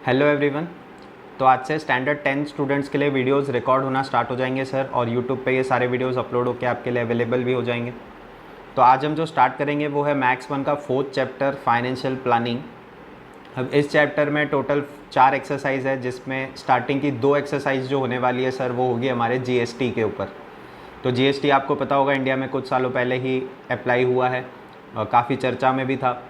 Hello everyone. तो आज से स्टैंडर्ड 10 स्टूडेंट्स के लिए वीडियोस रिकॉर्ड होना स्टार्ट हो जाएंगे सर, और यूट्यूब पे ये सारे वीडियोस अपलोड होकर आपके लिए अवेलेबल भी हो जाएंगे। तो आज हम जो स्टार्ट करेंगे वो है मैथ्स 1 का 4th चैप्टर फाइनेंशियल प्लानिंग। अब इस चैप्टर में टोटल 4 एक्सरसाइज है, जिसमें स्टार्टिंग की 2 एक्सरसाइज जो होने वाली है सर वो होगी हमारे जीएसटी के ऊपर। तो जीएसटी आपको पता होगा इंडिया में कुछ सालों पहले ही अप्लाई हुआ है और काफ़ी चर्चा में भी था।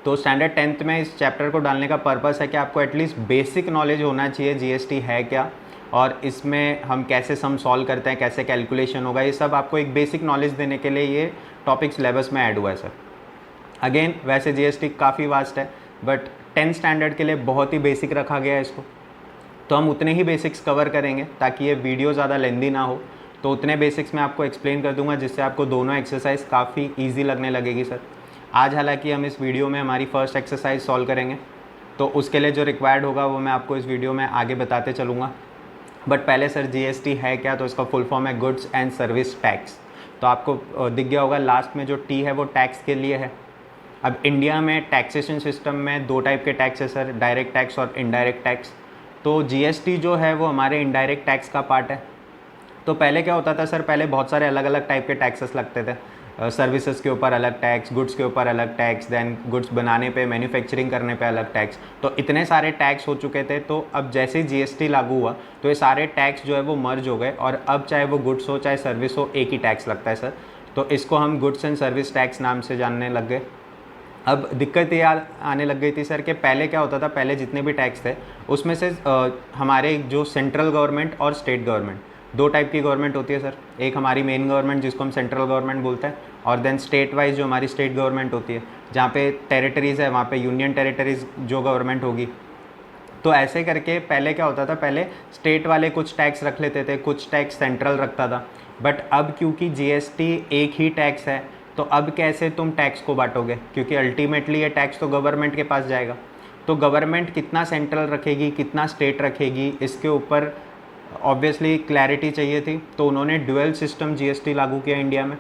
तो स्टैंडर्ड 10th में इस चैप्टर को डालने का पर्पस है कि आपको एटलीस्ट बेसिक नॉलेज होना चाहिए जीएसटी है क्या, और इसमें हम कैसे सम सॉल्व करते हैं, कैसे कैलकुलेशन होगा, ये सब आपको एक बेसिक नॉलेज देने के लिए ये टॉपिक सिलेबस में ऐड हुआ है सर। अगेन वैसे जीएसटी काफ़ी वास्ट है, बट 10th स्टैंडर्ड के लिए बहुत ही बेसिक रखा गया है इसको। तो हम उतने ही बेसिक्स कवर करेंगे ताकि ये वीडियो ज़्यादा लेंदी ना हो। तो उतने बेसिक्स मैं आपको एक्सप्लेन कर दूंगा जिससे आपको दोनों एक्सरसाइज काफ़ी ईजी लगने लगेगी सर। आज हालांकि हम इस वीडियो में हमारी फर्स्ट एक्सरसाइज सॉल्व करेंगे, तो उसके लिए जो रिक्वायर्ड होगा वो मैं आपको इस वीडियो में आगे बताते चलूँगा। बट पहले सर जीएसटी है क्या, तो इसका फुल फॉर्म है गुड्स एंड सर्विस टैक्स। तो आपको दिख गया होगा लास्ट में जो टी है वो टैक्स के लिए है। अब इंडिया में टैक्सेशन सिस्टम में 2 टाइप के टैक्स है सर, डायरेक्ट टैक्स और इनडायरेक्ट टैक्स। तो जीएसटी जो है वो हमारे इनडायरेक्ट टैक्स का पार्ट है। तो पहले क्या होता था सर, पहले बहुत सारे अलग अलग टाइप के टैक्सेस लगते थे। सर्विसेज के ऊपर अलग टैक्स, गुड्स के ऊपर अलग टैक्स, देन गुड्स बनाने पे, मैन्युफैक्चरिंग करने पे अलग टैक्स। तो इतने सारे टैक्स हो चुके थे। तो अब जैसे ही जीएसटी लागू हुआ तो ये सारे टैक्स जो है वो मर्ज हो गए, और अब चाहे वो गुड्स हो चाहे सर्विस हो एक ही टैक्स लगता है सर। तो इसको हम गुड्स एंड सर्विस टैक्स नाम से जानने लग गए। अब दिक्कत ये आने लग गई थी सर कि पहले क्या होता था, पहले जितने भी टैक्स थे उसमें से हमारे जो सेंट्रल गवर्नमेंट और स्टेट गवर्नमेंट, 2 टाइप की गवर्नमेंट होती है सर। एक हमारी मेन गवर्नमेंट जिसको हम सेंट्रल गवर्नमेंट बोलते हैं, और देन स्टेट वाइज जो हमारी स्टेट गवर्नमेंट होती है, जहाँ पे टेरिटरीज़ है वहाँ पे यूनियन टेरिटरीज़ जो गवर्नमेंट होगी। तो ऐसे करके पहले क्या होता था, पहले स्टेट वाले कुछ टैक्स रख लेते थे, कुछ टैक्स सेंट्रल रखता था। बट अब क्योंकि जीएसटी एक ही टैक्स है, तो अब कैसे तुम टैक्स को बांटोगे, क्योंकि अल्टीमेटली ये टैक्स तो गवर्नमेंट के पास जाएगा। तो गवर्नमेंट कितना सेंट्रल रखेगी कितना स्टेट रखेगी, इसके ऊपर ऑब्वियसली क्लैरिटी चाहिए थी। तो उन्होंने ड्यूअल सिस्टम जीएसटी लागू किया इंडिया में।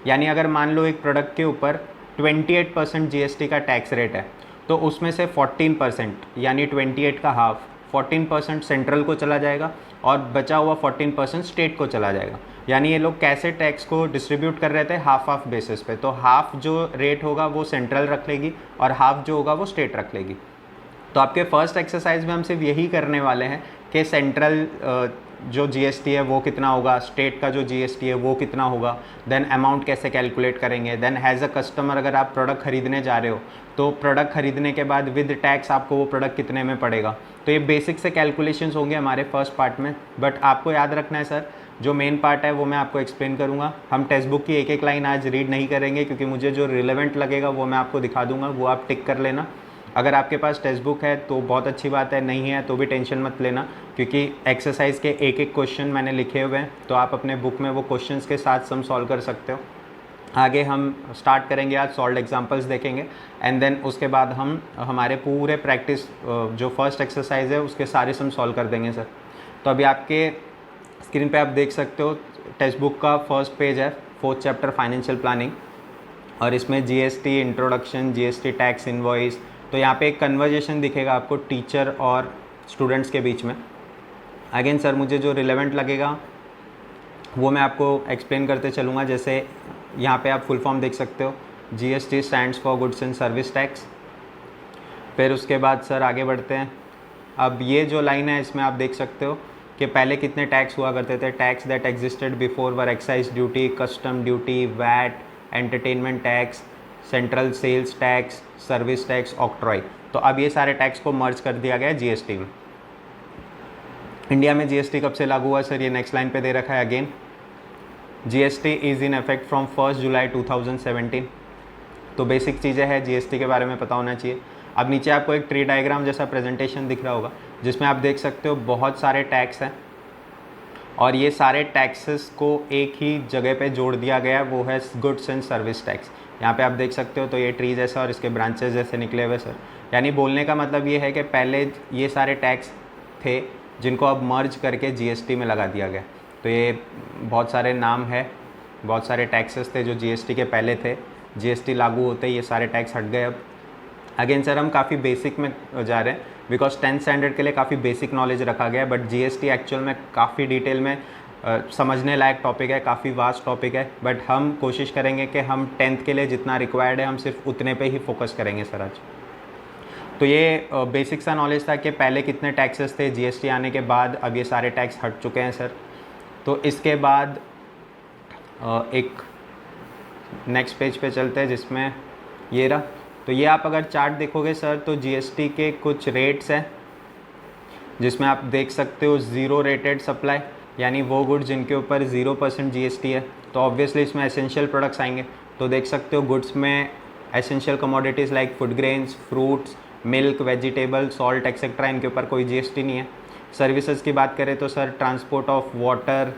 यानी अगर मान लो एक प्रोडक्ट के ऊपर 28% जीएसटी का टैक्स रेट है, तो उसमें से 14% यानी 28 का हाफ 14% सेंट्रल को चला जाएगा, और बचा हुआ 14% स्टेट को चला जाएगा। यानी ये लोग कैसे टैक्स को डिस्ट्रीब्यूट कर रहे थे, हाफ बेसिस पे। तो हाफ जो रेट होगा वो सेंट्रल रख लेगी और हाफ जो होगा वो स्टेट रख लेगी। तो आपके फर्स्ट एक्सरसाइज में हम सिर्फ यही करने वाले हैं कि सेंट्रल जो जीएसटी है वो कितना होगा, स्टेट का जो जीएसटी है वो कितना होगा, देन अमाउंट कैसे कैलकुलेट करेंगे, देन हैज़ अ कस्टमर अगर आप प्रोडक्ट खरीदने जा रहे हो तो प्रोडक्ट खरीदने के बाद विद टैक्स आपको वो प्रोडक्ट कितने में पड़ेगा। तो ये बेसिक से कैलकुलेशंस होंगे हमारे फर्स्ट पार्ट में। बट आपको याद रखना है सर, जो मेन पार्ट है वो मैं आपको एक्सप्लेन करूँगा। हम टेक्स्ट बुक की एक एक लाइन आज रीड नहीं करेंगे, क्योंकि मुझे जो रिलेवेंट लगेगा वो मैं आपको दिखा दूंगा, वो आप टिक कर लेना। अगर आपके पास टेक्स्ट बुक है तो बहुत अच्छी बात है, नहीं है तो भी टेंशन मत लेना, क्योंकि एक्सरसाइज के एक एक क्वेश्चन मैंने लिखे हुए हैं, तो आप अपने बुक में वो क्वेश्चंस के साथ सम सॉल्व कर सकते हो। आगे हम स्टार्ट करेंगे, आज सॉल्व एग्जांपल्स देखेंगे, एंड देन उसके बाद हम हमारे पूरे प्रैक्टिस जो फर्स्ट एक्सरसाइज है उसके सारे सम सॉल्व कर देंगे सर। तो अभी आपके स्क्रीन पे आप देख सकते हो टेक्स्ट बुक का फर्स्ट पेज है, 4th चैप्टर फाइनेंशियल प्लानिंग, और इसमें GST introduction, GST tax invoice. तो यहाँ पे एक कन्वर्जेशन दिखेगा आपको टीचर और स्टूडेंट्स के बीच में। अगेन सर मुझे जो रिलेवेंट लगेगा वो मैं आपको एक्सप्लेन करते चलूँगा। जैसे यहाँ पे आप फुल फॉर्म देख सकते हो, GST stands for goods and service tax. फिर उसके बाद सर आगे बढ़ते हैं। अब ये जो लाइन है इसमें आप देख सकते हो कि पहले कितने टैक्स हुआ करते थे। Tax that existed before were excise duty, custom duty, VAT, entertainment tax, central sales tax, service tax, octroi. तो अब ये सारे टैक्स को मर्ज कर दिया गया है जीएसटी में। इंडिया में जीएसटी कब से लागू हुआ सर, ये नेक्स्ट लाइन पे दे रखा है। Again GST is in effect from 1 जुलाई 2017। तो बेसिक चीज़ें हैं जीएसटी के बारे में पता होना चाहिए। अब नीचे आपको एक ट्री डायग्राम जैसा प्रेजेंटेशन दिख रहा होगा, जिसमें आप देख सकते हो बहुत सारे टैक्स हैं, और ये सारे टैक्सेस को एक ही जगह पे जोड़ दिया गया है, वो है गुड्स एंड सर्विस टैक्स। यहाँ पे आप देख सकते हो तो ये ट्री जैसा और इसके ब्रांचेस जैसे निकले हुए सर। यानी बोलने का मतलब ये है कि पहले ये सारे टैक्स थे जिनको अब मर्ज करके जीएसटी में लगा दिया गया। तो ये बहुत सारे नाम है, बहुत सारे टैक्सेस थे जो जीएसटी के पहले थे, जीएसटी लागू होते ही ये सारे टैक्स हट गए अब। अगेन सर हम काफ़ी बेसिक में जा रहे हैं बिकॉज 10th स्टैंडर्ड के लिए काफ़ी बेसिक नॉलेज रखा गया है, बट जीएसटी एक्चुअल में काफ़ी डिटेल में समझने लायक टॉपिक है, काफ़ी वास्ट टॉपिक है, बट हम कोशिश करेंगे कि हम 10th के लिए जितना रिक्वायर्ड है हम सिर्फ उतने पे ही फोकस करेंगे सर आज। तो ये बेसिक सा नॉलेज था कि पहले कितने टैक्सेस थे, जीएसटी आने के बाद अब ये सारे टैक्स हट चुके हैं सर। तो इसके बाद एक नेक्स्ट पेज पे चलते हैं जिसमें ये रहा। तो ये आप अगर चार्ट देखोगे सर तो जीएसटी के कुछ रेट्स हैं जिसमें आप देख सकते हो ज़ीरो रेटेड सप्लाई, यानी वो गुड्स जिनके ऊपर 0% जीएसटी है। तो ऑब्वियसली इसमें एसेंशियल प्रोडक्ट्स आएंगे। तो देख सकते हो गुड्स में essential commodities like food grains, fruits, milk, vegetable, salt etcetera, इनके ऊपर कोई जीएसटी नहीं है। सर्विसेज की बात करें तो sir transport of water,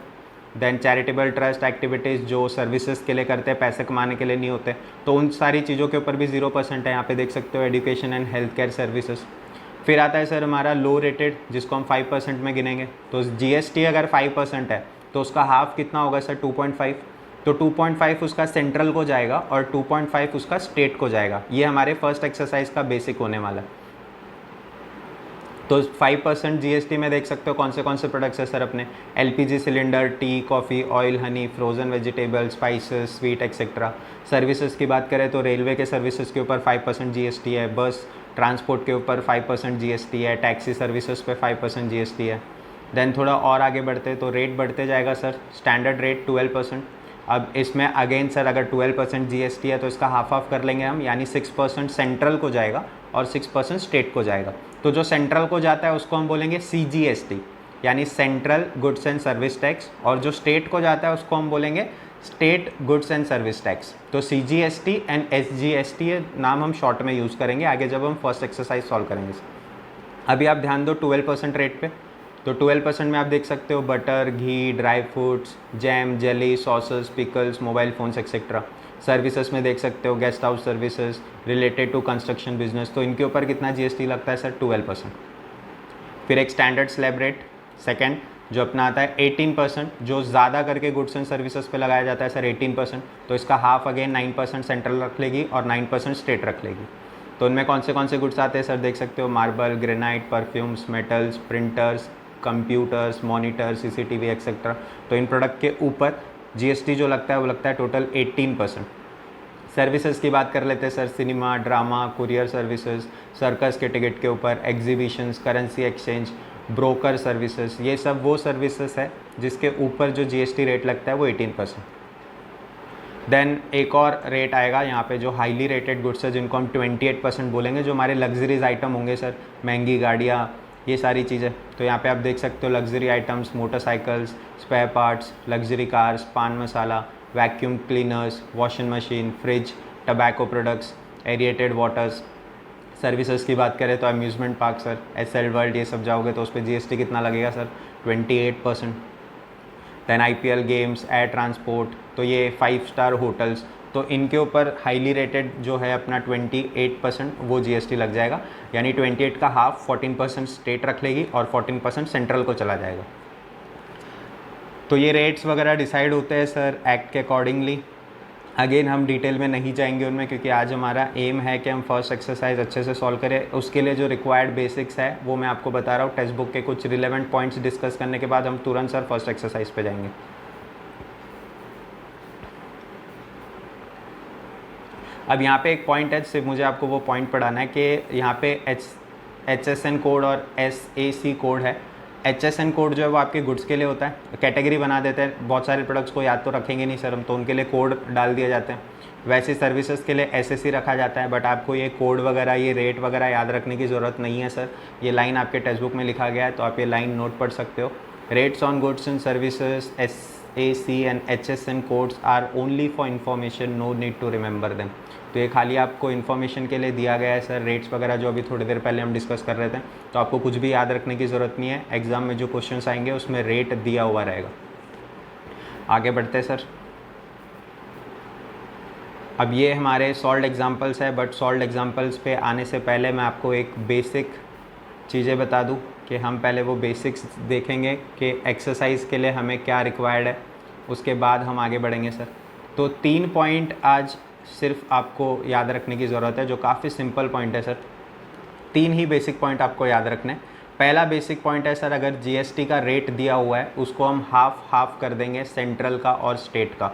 then charitable trust activities जो सर्विसेज के लिए करते हैं, पैसे कमाने के लिए नहीं होते, तो उन सारी चीज़ों के ऊपर भी 0% है। यहाँ पे देख सकते हो education and health care services. फिर आता है सर हमारा लो रेटेड जिसको हम 5% में गिनेंगे। तो जीएसटी अगर 5% है तो उसका हाफ कितना होगा सर 2.5। तो 2.5 उसका सेंट्रल को जाएगा और 2.5 उसका स्टेट को जाएगा। ये हमारे फर्स्ट एक्सरसाइज का बेसिक होने वाला है। तो 5% जीएसटी में देख सकते हो कौन से प्रोडक्ट्स है सर अपने, LPG cylinder, T, coffee, oil, Honey, frozen vegetables, spices, sweet etcetera. Services की बात करें तो रेलवे के सर्विसेज के ऊपर 5% जीएसटी है, बस ट्रांसपोर्ट के ऊपर 5% जीएसटी है, टैक्सी सर्विसेज पे 5% जीएसटी है। देन थोड़ा और आगे बढ़ते तो रेट बढ़ते जाएगा सर। Standard rate 12%। अब इसमें अगेन सर अगर 12% जीएसटी है तो इसका हाफ कर लेंगे हम, यानी 6% सेंट्रल को जाएगा और 6% स्टेट को जाएगा। तो जो सेंट्रल को जाता है उसको हम बोलेंगे सीजीएसटी, यानी central goods and service tax, और जो स्टेट को जाता है उसको हम बोलेंगे state goods and service tax. तो सीजीएसटी एंड एसजीएसटी ये नाम हम शॉर्ट में यूज़ करेंगे आगे जब हम फर्स्ट एक्सरसाइज सॉल्व करेंगे। अभी आप ध्यान दो 12% रेट पे। तो 12% में आप देख सकते हो butter, ghee, dry fruits, jam, jelly, sauces, pickles, mobile phones etcetera. Services में देख सकते हो guest house services related to construction business, तो इनके ऊपर कितना जीएसटी लगता है सर 12%। फिर एक स्टैंडर्ड स्लैब रेट सेकंड जो अपना आता है 18%, जो ज़्यादा करके गुड्स एंड सर्विसेज पे लगाया जाता है सर 18%। तो इसका हाफ अगेन 9% सेंट्रल रख लेगी और 9% स्टेट रख लेगी। तो इनमें कौन से गुड्स आते हैं सर देख सकते हो, marble, granite, perfumes, metals, printers, computers, monitor, CCTV etcetera. तो इन प्रोडक्ट के ऊपर जीएसटी जो लगता है वो लगता है टोटल 18%। सर्विसेज की बात कर लेते हैं sir, cinema, drama, courier services, circus के टिकट के ऊपर, exhibitions, currency exchange, broker services, ये सब वो सर्विसेज है जिसके ऊपर जो जीएसटी रेट लगता है वो 18%। देन एक और रेट आएगा यहाँ पे जो हाईली रेटेड गुड्स है जिनको हम 28% बोलेंगे, जो हमारे लग्जरीज आइटम होंगे सर, महंगी गाड़ियाँ, ये सारी चीज़ें। तो यहाँ पे आप देख सकते हो luxury items, motorcycles, spare parts, luxury cars, paan masala, vacuum cleaners, washing machine, fridge, tobacco products, aerated waters. Services की बात करें तो amusement park sir, EsselWorld, ये सब जाओगे तो उस पर जीएसटी कितना लगेगा sir 28%। Then IPL games, air transport, तो ये 5 स्टार होटल्स, तो इनके ऊपर हाईली रेटेड जो है अपना 28% वो जीएसटी लग जाएगा, यानी 28 का हाफ 14% स्टेट रख लेगी और 14% सेंट्रल को चला जाएगा। तो ये रेट्स वगैरह डिसाइड होते हैं सर एक्ट के अकॉर्डिंगली। अगेन हम डिटेल में नहीं जाएंगे उनमें क्योंकि आज हमारा एम है कि हम फर्स्ट एक्सरसाइज अच्छे से सॉल्व करें। उसके लिए जो रिक्वायर्ड बेसिक्स है वो मैं आपको बता रहा हूँ। टेक्स्ट बुक के कुछ रिलेवेंट पॉइंट्स डिस्कस करने के बाद हम तुरंत सर फर्स्ट एक्सरसाइज पे जाएंगे। अब यहाँ पे एक पॉइंट है, सिर्फ मुझे आपको वो पॉइंट पढ़ाना है कि यहाँ पे HSN कोड और SAC कोड है। HSN कोड जो है वो आपके गुड्स के लिए होता है, कैटेगरी बना देते हैं। बहुत सारे प्रोडक्ट्स को याद तो रखेंगे नहीं सर हम, तो उनके लिए कोड डाल दिए जाते हैं। वैसे सर्विसेज के लिए SAC रखा जाता है, बट आपको ये कोड वगैरह, ये रेट वगैरह याद रखने की ज़रूरत नहीं है सर। ये लाइन आपके टेक्स्ट बुक में लिखा गया है तो आप ये लाइन नोट पढ़ सकते हो। Rates on goods and services SAC and HSN codes are only for information, no need to remember them. तो ये खाली आपको इन्फॉर्मेशन के लिए दिया गया है सर। रेट्स वगैरह जो अभी थोड़ी देर पहले हम डिस्कस कर रहे थे, तो आपको कुछ भी याद रखने की ज़रूरत नहीं है। एग्ज़ाम में जो क्वेश्चंस आएंगे उसमें रेट दिया हुआ रहेगा। आगे बढ़ते हैं सर। अब ये हमारे सॉल्व्ड एग्जांपल्स है, बट सॉल्व्ड एग्जांपल्स पे आने से पहले मैं आपको एक बेसिक चीज़ें बता दूं कि हम पहले वो बेसिक्स देखेंगे कि एक्सरसाइज के लिए हमें क्या रिक्वायर्ड है, उसके बाद हम आगे बढ़ेंगे सर। तो 3 पॉइंट आज सिर्फ आपको याद रखने की ज़रूरत है, जो काफ़ी सिंपल पॉइंट है सर। 3 ही बेसिक पॉइंट आपको याद रखने। पहला बेसिक पॉइंट है सर, अगर जीएसटी का रेट दिया हुआ है उसको हम हाफ कर देंगे, सेंट्रल का और स्टेट का।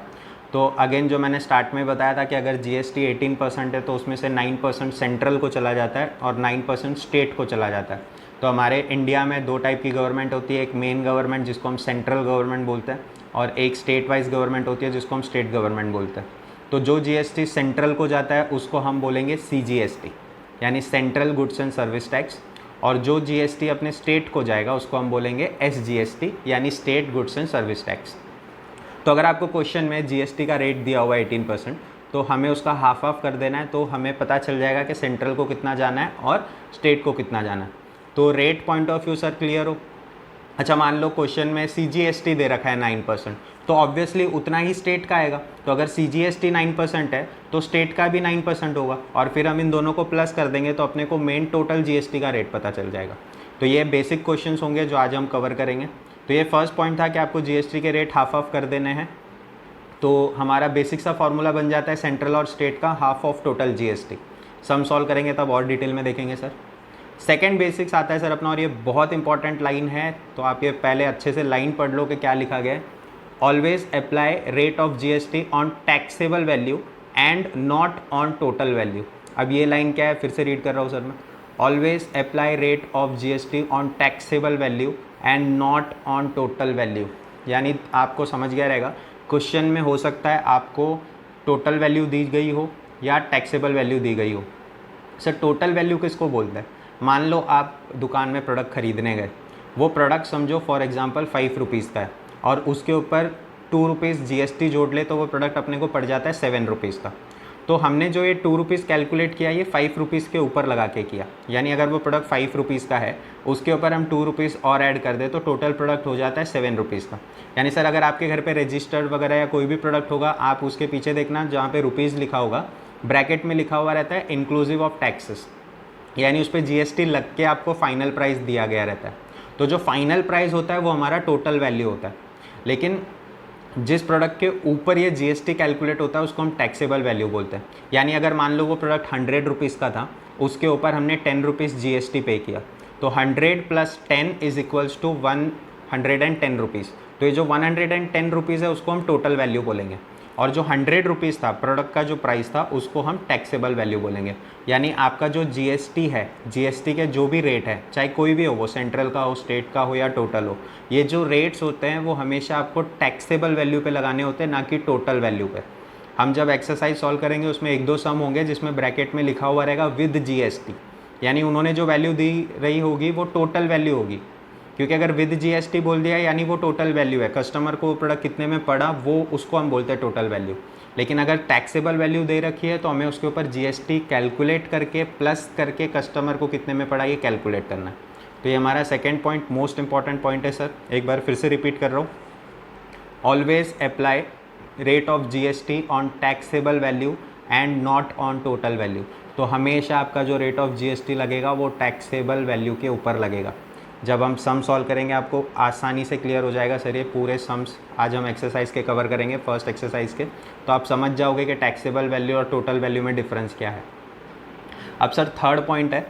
तो अगेन जो मैंने स्टार्ट में बताया था कि अगर जीएसटी 18% है तो उसमें से 9% सेंट्रल को चला जाता है और 9% स्टेट को चला जाता है। तो हमारे इंडिया में 2 टाइप की गवर्नमेंट होती है, एक मेन गवर्नमेंट जिसको हम सेंट्रल गवर्नमेंट बोलते हैं, और एक स्टेट वाइज गवर्नमेंट होती है जिसको हम स्टेट गवर्नमेंट बोलते हैं। तो जो जीएसटी सेंट्रल को जाता है उसको हम बोलेंगे सीजीएसटी, यानी central goods and service tax, और जो जीएसटी अपने स्टेट को जाएगा उसको हम बोलेंगे एसजीएसटी, यानी state goods and service tax. तो अगर आपको क्वेश्चन में जीएसटी का रेट दिया हुआ है 18%, तो हमें उसका हाफ कर देना है, तो हमें पता चल जाएगा कि सेंट्रल को कितना जाना है और स्टेट को कितना जाना है। तो rate point of view sir clear हो। अच्छा, मान लो क्वेश्चन में सीजीएसटी दे रखा है 9%, तो ऑब्वियसली उतना ही स्टेट का आएगा। तो अगर सीजीएसटी 9% है तो स्टेट का भी 9% होगा, और फिर हम इन दोनों को प्लस कर देंगे तो अपने को मेन टोटल जीएसटी का रेट पता चल जाएगा। तो ये बेसिक क्वेश्चंस होंगे जो आज हम कवर करेंगे। तो ये फर्स्ट पॉइंट था कि आपको जीएसटी के रेट हाफ कर देने हैं। तो हमारा बेसिक सा फॉर्मूला बन जाता है सेंट्रल और स्टेट का half of total GST. Sum solve करेंगे तब और डिटेल में देखेंगे सर। सेकेंड बेसिक्स आता है सर अपना, और ये बहुत इंपॉर्टेंट लाइन है, तो आप ये पहले अच्छे से लाइन पढ़ लो कि क्या लिखा गया है। Always apply rate of GST on taxable value and not on total value. अब ये लाइन क्या है, फिर से रीड कर रहा हूँ सर मैं। Always apply rate of GST on taxable value and not on total value, यानी आपको समझ गया रहेगा। क्वेश्चन में हो सकता है आपको टोटल वैल्यू दी गई हो या टैक्सेबल वैल्यू दी गई हो। सर टोटल वैल्यू किसको बोलते हैं? मान लो आप दुकान में प्रोडक्ट खरीदने गए, वो प्रोडक्ट समझो फॉर एग्जांपल 5 रुपीज़ का है, और उसके ऊपर 2 रुपीज़ जीएसटी जोड़ ले तो वो प्रोडक्ट अपने को पड़ जाता है 7 रुपीज़ का। तो हमने जो ये 2 रुपीज़ कैलकुलेट किया, ये 5 रुपीज़ के ऊपर लगा के किया, यानी अगर वो प्रोडक्ट 5 रुपीज़ का है उसके ऊपर हम 2 रुपीज़ और ऐड कर दे तो टोटल प्रोडक्ट हो जाता है 7 रुपीज़ का। यानी सर अगर आपके घर पे रजिस्टर्ड वगैरह या कोई भी प्रोडक्ट होगा, आप उसके पीछे देखना जहाँ पे रुपीज़ लिखा होगा, ब्रैकेट में लिखा हुआ रहता है इंक्लूसिव ऑफ टैक्सेस, यानी उस पर जीएसटी लग के आपको फाइनल प्राइस दिया गया रहता है। तो जो फाइनल प्राइस होता है वो हमारा टोटल वैल्यू होता है, लेकिन जिस प्रोडक्ट के ऊपर ये जीएसटी कैलकुलेट होता है उसको हम टैक्सेबल वैल्यू बोलते हैं। यानी अगर मान लो वो प्रोडक्ट 100 रुपीज़ का था, उसके ऊपर हमने 10 रुपीज़ जीएसटी पे किया, तो 100 + 10 इज इक्वल्स टू 110 रुपीज़। तो ये जो 110 रुपीज़ है उसको हम टोटल वैल्यू बोलेंगे, और जो 100 रुपीज़ था प्रोडक्ट का जो प्राइस था उसको हम टैक्सेबल वैल्यू बोलेंगे। यानी आपका जो जीएसटी है, जीएसटी के जो भी रेट है, चाहे कोई भी हो, वो सेंट्रल का हो, स्टेट का हो या टोटल हो, ये जो रेट्स होते हैं वो हमेशा आपको टैक्सेबल वैल्यू पे लगाने होते हैं, ना कि टोटल वैल्यू पे। हम जब एक्सरसाइज सॉल्व करेंगे उसमें 1-2 सम होंगे जिसमें ब्रैकेट में लिखा हुआ रहेगा विद जीएसटी, यानी उन्होंने जो वैल्यू दी रही होगी वो टोटल वैल्यू होगी, क्योंकि अगर विद जीएसटी बोल दिया यानी वो टोटल वैल्यू है, कस्टमर को वो प्रोडक्ट कितने में पड़ा वो उसको हम बोलते हैं टोटल वैल्यू। लेकिन अगर टैक्सेबल वैल्यू दे रखी है तो हमें उसके ऊपर जीएसटी कैलकुलेट करके प्लस करके कस्टमर को कितने में पड़ा ये कैलकुलेट करना है। तो ये हमारा second point most important point है सर, एक बार फिर से रिपीट कर रहा हूँ। Always apply rate of GST on taxable value and not on total value. तो हमेशा आपका जो रेट ऑफ जीएसटी लगेगा वो टैक्सेबल वैल्यू के ऊपर लगेगा। जब हम सम सॉल्व करेंगे आपको आसानी से क्लियर हो जाएगा सर, ये पूरे सम्स आज हम एक्सरसाइज के कवर करेंगे, फर्स्ट एक्सरसाइज के, तो आप समझ जाओगे कि टैक्सेबल वैल्यू और टोटल वैल्यू में डिफरेंस क्या है। अब सर थर्ड पॉइंट है,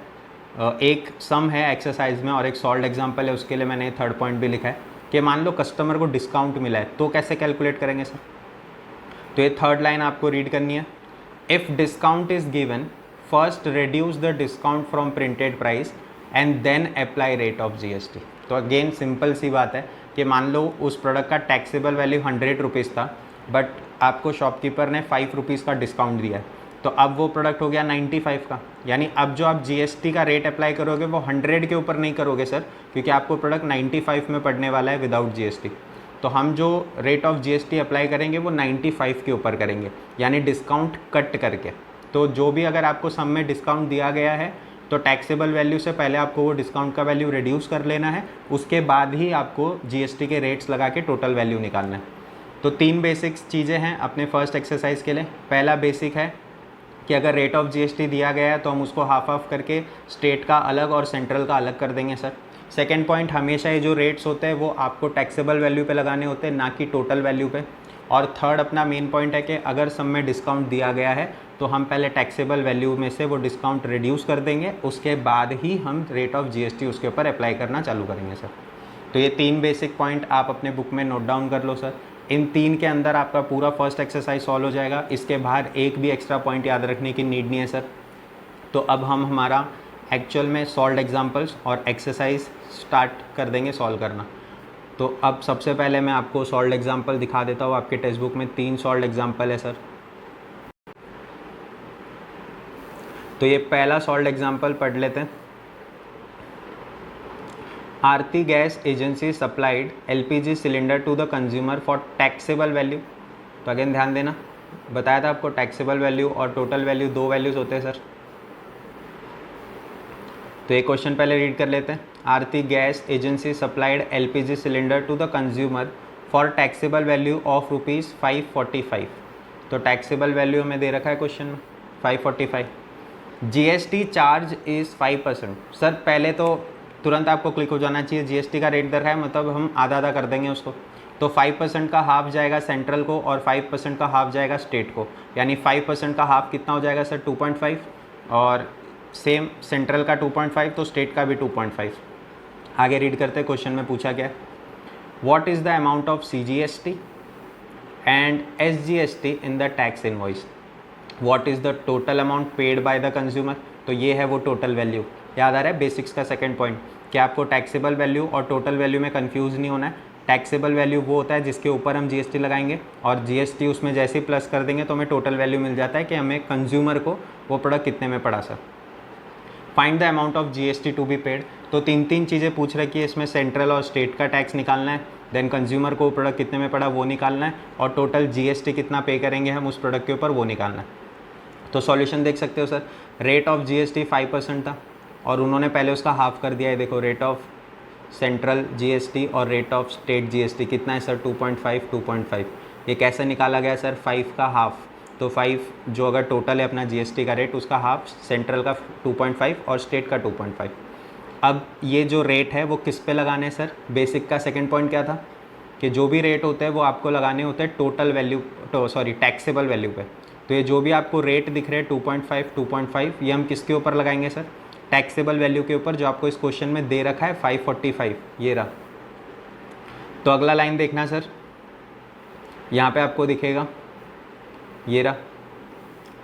एक सम है एक्सरसाइज में और एक सॉल्व एग्जाम्पल है, उसके लिए मैंने थर्ड पॉइंट भी लिखा है कि मान लो कस्टमर को डिस्काउंट मिला है तो कैसे कैलकुलेट करेंगे सर। तो ये थर्ड लाइन आपको रीड करनी है। If discount is given, first reduce the discount from printed price and then apply rate of GST. तो अगेन सिंपल सी बात है कि मान लो उस प्रोडक्ट का टैक्सेबल वैल्यू 100 रुपीज़ था, बट आपको शॉपकीपर ने 5 रुपीज़ का डिस्काउंट दिया है, तो अब वो प्रोडक्ट हो गया 95 का। यानी अब जो आप जीएसटी का रेट अप्लाई करोगे वो 100 के ऊपर नहीं करोगे सर, क्योंकि आपको प्रोडक्ट 95 में पड़ने वाला है विदाउट जीएसटी। तो हम जो रेट ऑफ जीएसटी अप्लाई करेंगे वो 95 के ऊपर करेंगे, यानी डिस्काउंट कट करके। तो जो भी अगर आपको सम में डिस्काउंट दिया गया है तो टैक्सेबल वैल्यू से पहले आपको वो डिस्काउंट का वैल्यू रिड्यूस कर लेना है, उसके बाद ही आपको जीएसटी के रेट्स लगा के टोटल वैल्यू निकालना है। तो 3 बेसिक्स चीज़ें हैं अपने फर्स्ट एक्सरसाइज के लिए। पहला बेसिक है कि अगर रेट ऑफ जीएसटी दिया गया है तो हम उसको हाफ करके स्टेट का अलग और सेंट्रल का अलग कर देंगे सर। सेकेंड पॉइंट, हमेशा ये जो रेट्स होते हैं वो आपको टैक्सेबल वैल्यू पे लगाने होते हैं, ना कि टोटल वैल्यू पे। और थर्ड अपना मेन पॉइंट है कि अगर सब में डिस्काउंट दिया गया है तो हम पहले टैक्सेबल वैल्यू में से वो डिस्काउंट रिड्यूस कर देंगे, उसके बाद ही हम रेट ऑफ जीएसटी उसके ऊपर अप्लाई करना चालू करेंगे सर। तो ये 3 बेसिक पॉइंट आप अपने बुक में नोट डाउन कर लो सर। इन 3 के अंदर आपका पूरा फर्स्ट एक्सरसाइज सॉल्व हो जाएगा, इसके बाहर एक भी एक्स्ट्रा पॉइंट याद रखने की नीड नहीं है सर। तो अब हम हमारा एक्चुअल में सॉल्व एग्जाम्पल्स और एक्सरसाइज स्टार्ट कर देंगे सॉल्व करना। तो अब सबसे पहले मैं आपको सॉल्व एग्जाम्पल दिखा देता हूँ। आपके टेक्स्ट बुक में 3 सॉल्व एग्जाम्पल है सर। तो ये पहला सॉल्व एग्जाम्पल पढ़ लेते हैं। Aarti gas agency supplied LPG cylinder to the consumer for taxable value. तो अगेन ध्यान देना, बताया था आपको टैक्सेबल वैल्यू और टोटल वैल्यू 2 वैल्यूज़ होते हैं सर। तो ये क्वेश्चन पहले रीड कर लेते हैं। Aarti gas agency supplied LPG cylinder to the consumer for taxable value of ₹545। तो टैक्सेबल वैल्यू हमें दे रखा है क्वेश्चन में 545। GST charge is 5%। सर पहले तो तुरंत आपको क्लिक हो जाना चाहिए, जीएसटी का रेट दे रखा है मतलब हम आधा आधा कर देंगे उसको। तो 5% का हाफ जाएगा सेंट्रल को और 5% का हाफ जाएगा स्टेट को, यानी 5% का हाफ कितना हो जाएगा सर 2.5, और सेम सेंट्रल का 2.5 तो स्टेट का भी 2.5। आगे रीड करते हैं, क्वेश्चन में पूछा गया what is the amount of CGST and SGST in the tax invoice, what is the total amount paid by the consumer. तो ये है वो टोटल वैल्यू। याद आ रहा है बेसिक्स का सेकंड पॉइंट कि आपको टैक्सेबल वैल्यू और टोटल वैल्यू में कंफ्यूज नहीं होना है। टैक्सेबल वैल्यू वो होता है जिसके ऊपर हम जीएसटी लगाएंगे और जीएसटी उसमें जैसे ही प्लस कर देंगे तो हमें टोटल वैल्यू मिल जाता है कि हमें कंज्यूमर को वो प्रोडक्ट कितने में पड़ा sir. Find the amount of GST to be paid. तो 3 चीज़ें पूछ रही है इसमें, सेंट्रल और स्टेट का टैक्स निकालना है, देन कंज्यूमर को प्रोडक्ट कितने में पड़ा वो निकालना है, और टोटल जीएसटी कितना पे करेंगे हम उस प्रोडक्ट के ऊपर वो निकालना है। तो सॉल्यूशन देख सकते हो सर, रेट ऑफ जीएसटी 5% था और उन्होंने पहले उसका हाफ कर दिया है। देखो रेट ऑफ सेंट्रल जीएसटी और रेट ऑफ स्टेट जीएसटी कितना है सर 2.5। ये कैसे निकाला गया सर 5 का हाफ। तो 5 जो अगर टोटल है अपना जीएसटी का रेट उसका हाफ सेंट्रल का 2.5 और स्टेट का 2.5। अब ये जो रेट है वो किस पे लगाने हैं सर, बेसिक का सेकंड पॉइंट क्या था कि जो भी रेट होते हैं वो आपको लगाने होते हैं टोटल वैल्यू टैक्सेबल वैल्यू पे। तो ये जो भी आपको रेट दिख रहे हैं 2.5 ये हम किसके ऊपर लगाएंगे सर, टैक्सेबल वैल्यू के ऊपर जो आपको इस क्वेश्चन में दे रखा है 545, ये रहा। तो अगला लाइन देखना सर, यहाँ पे आपको दिखेगा ये रहा।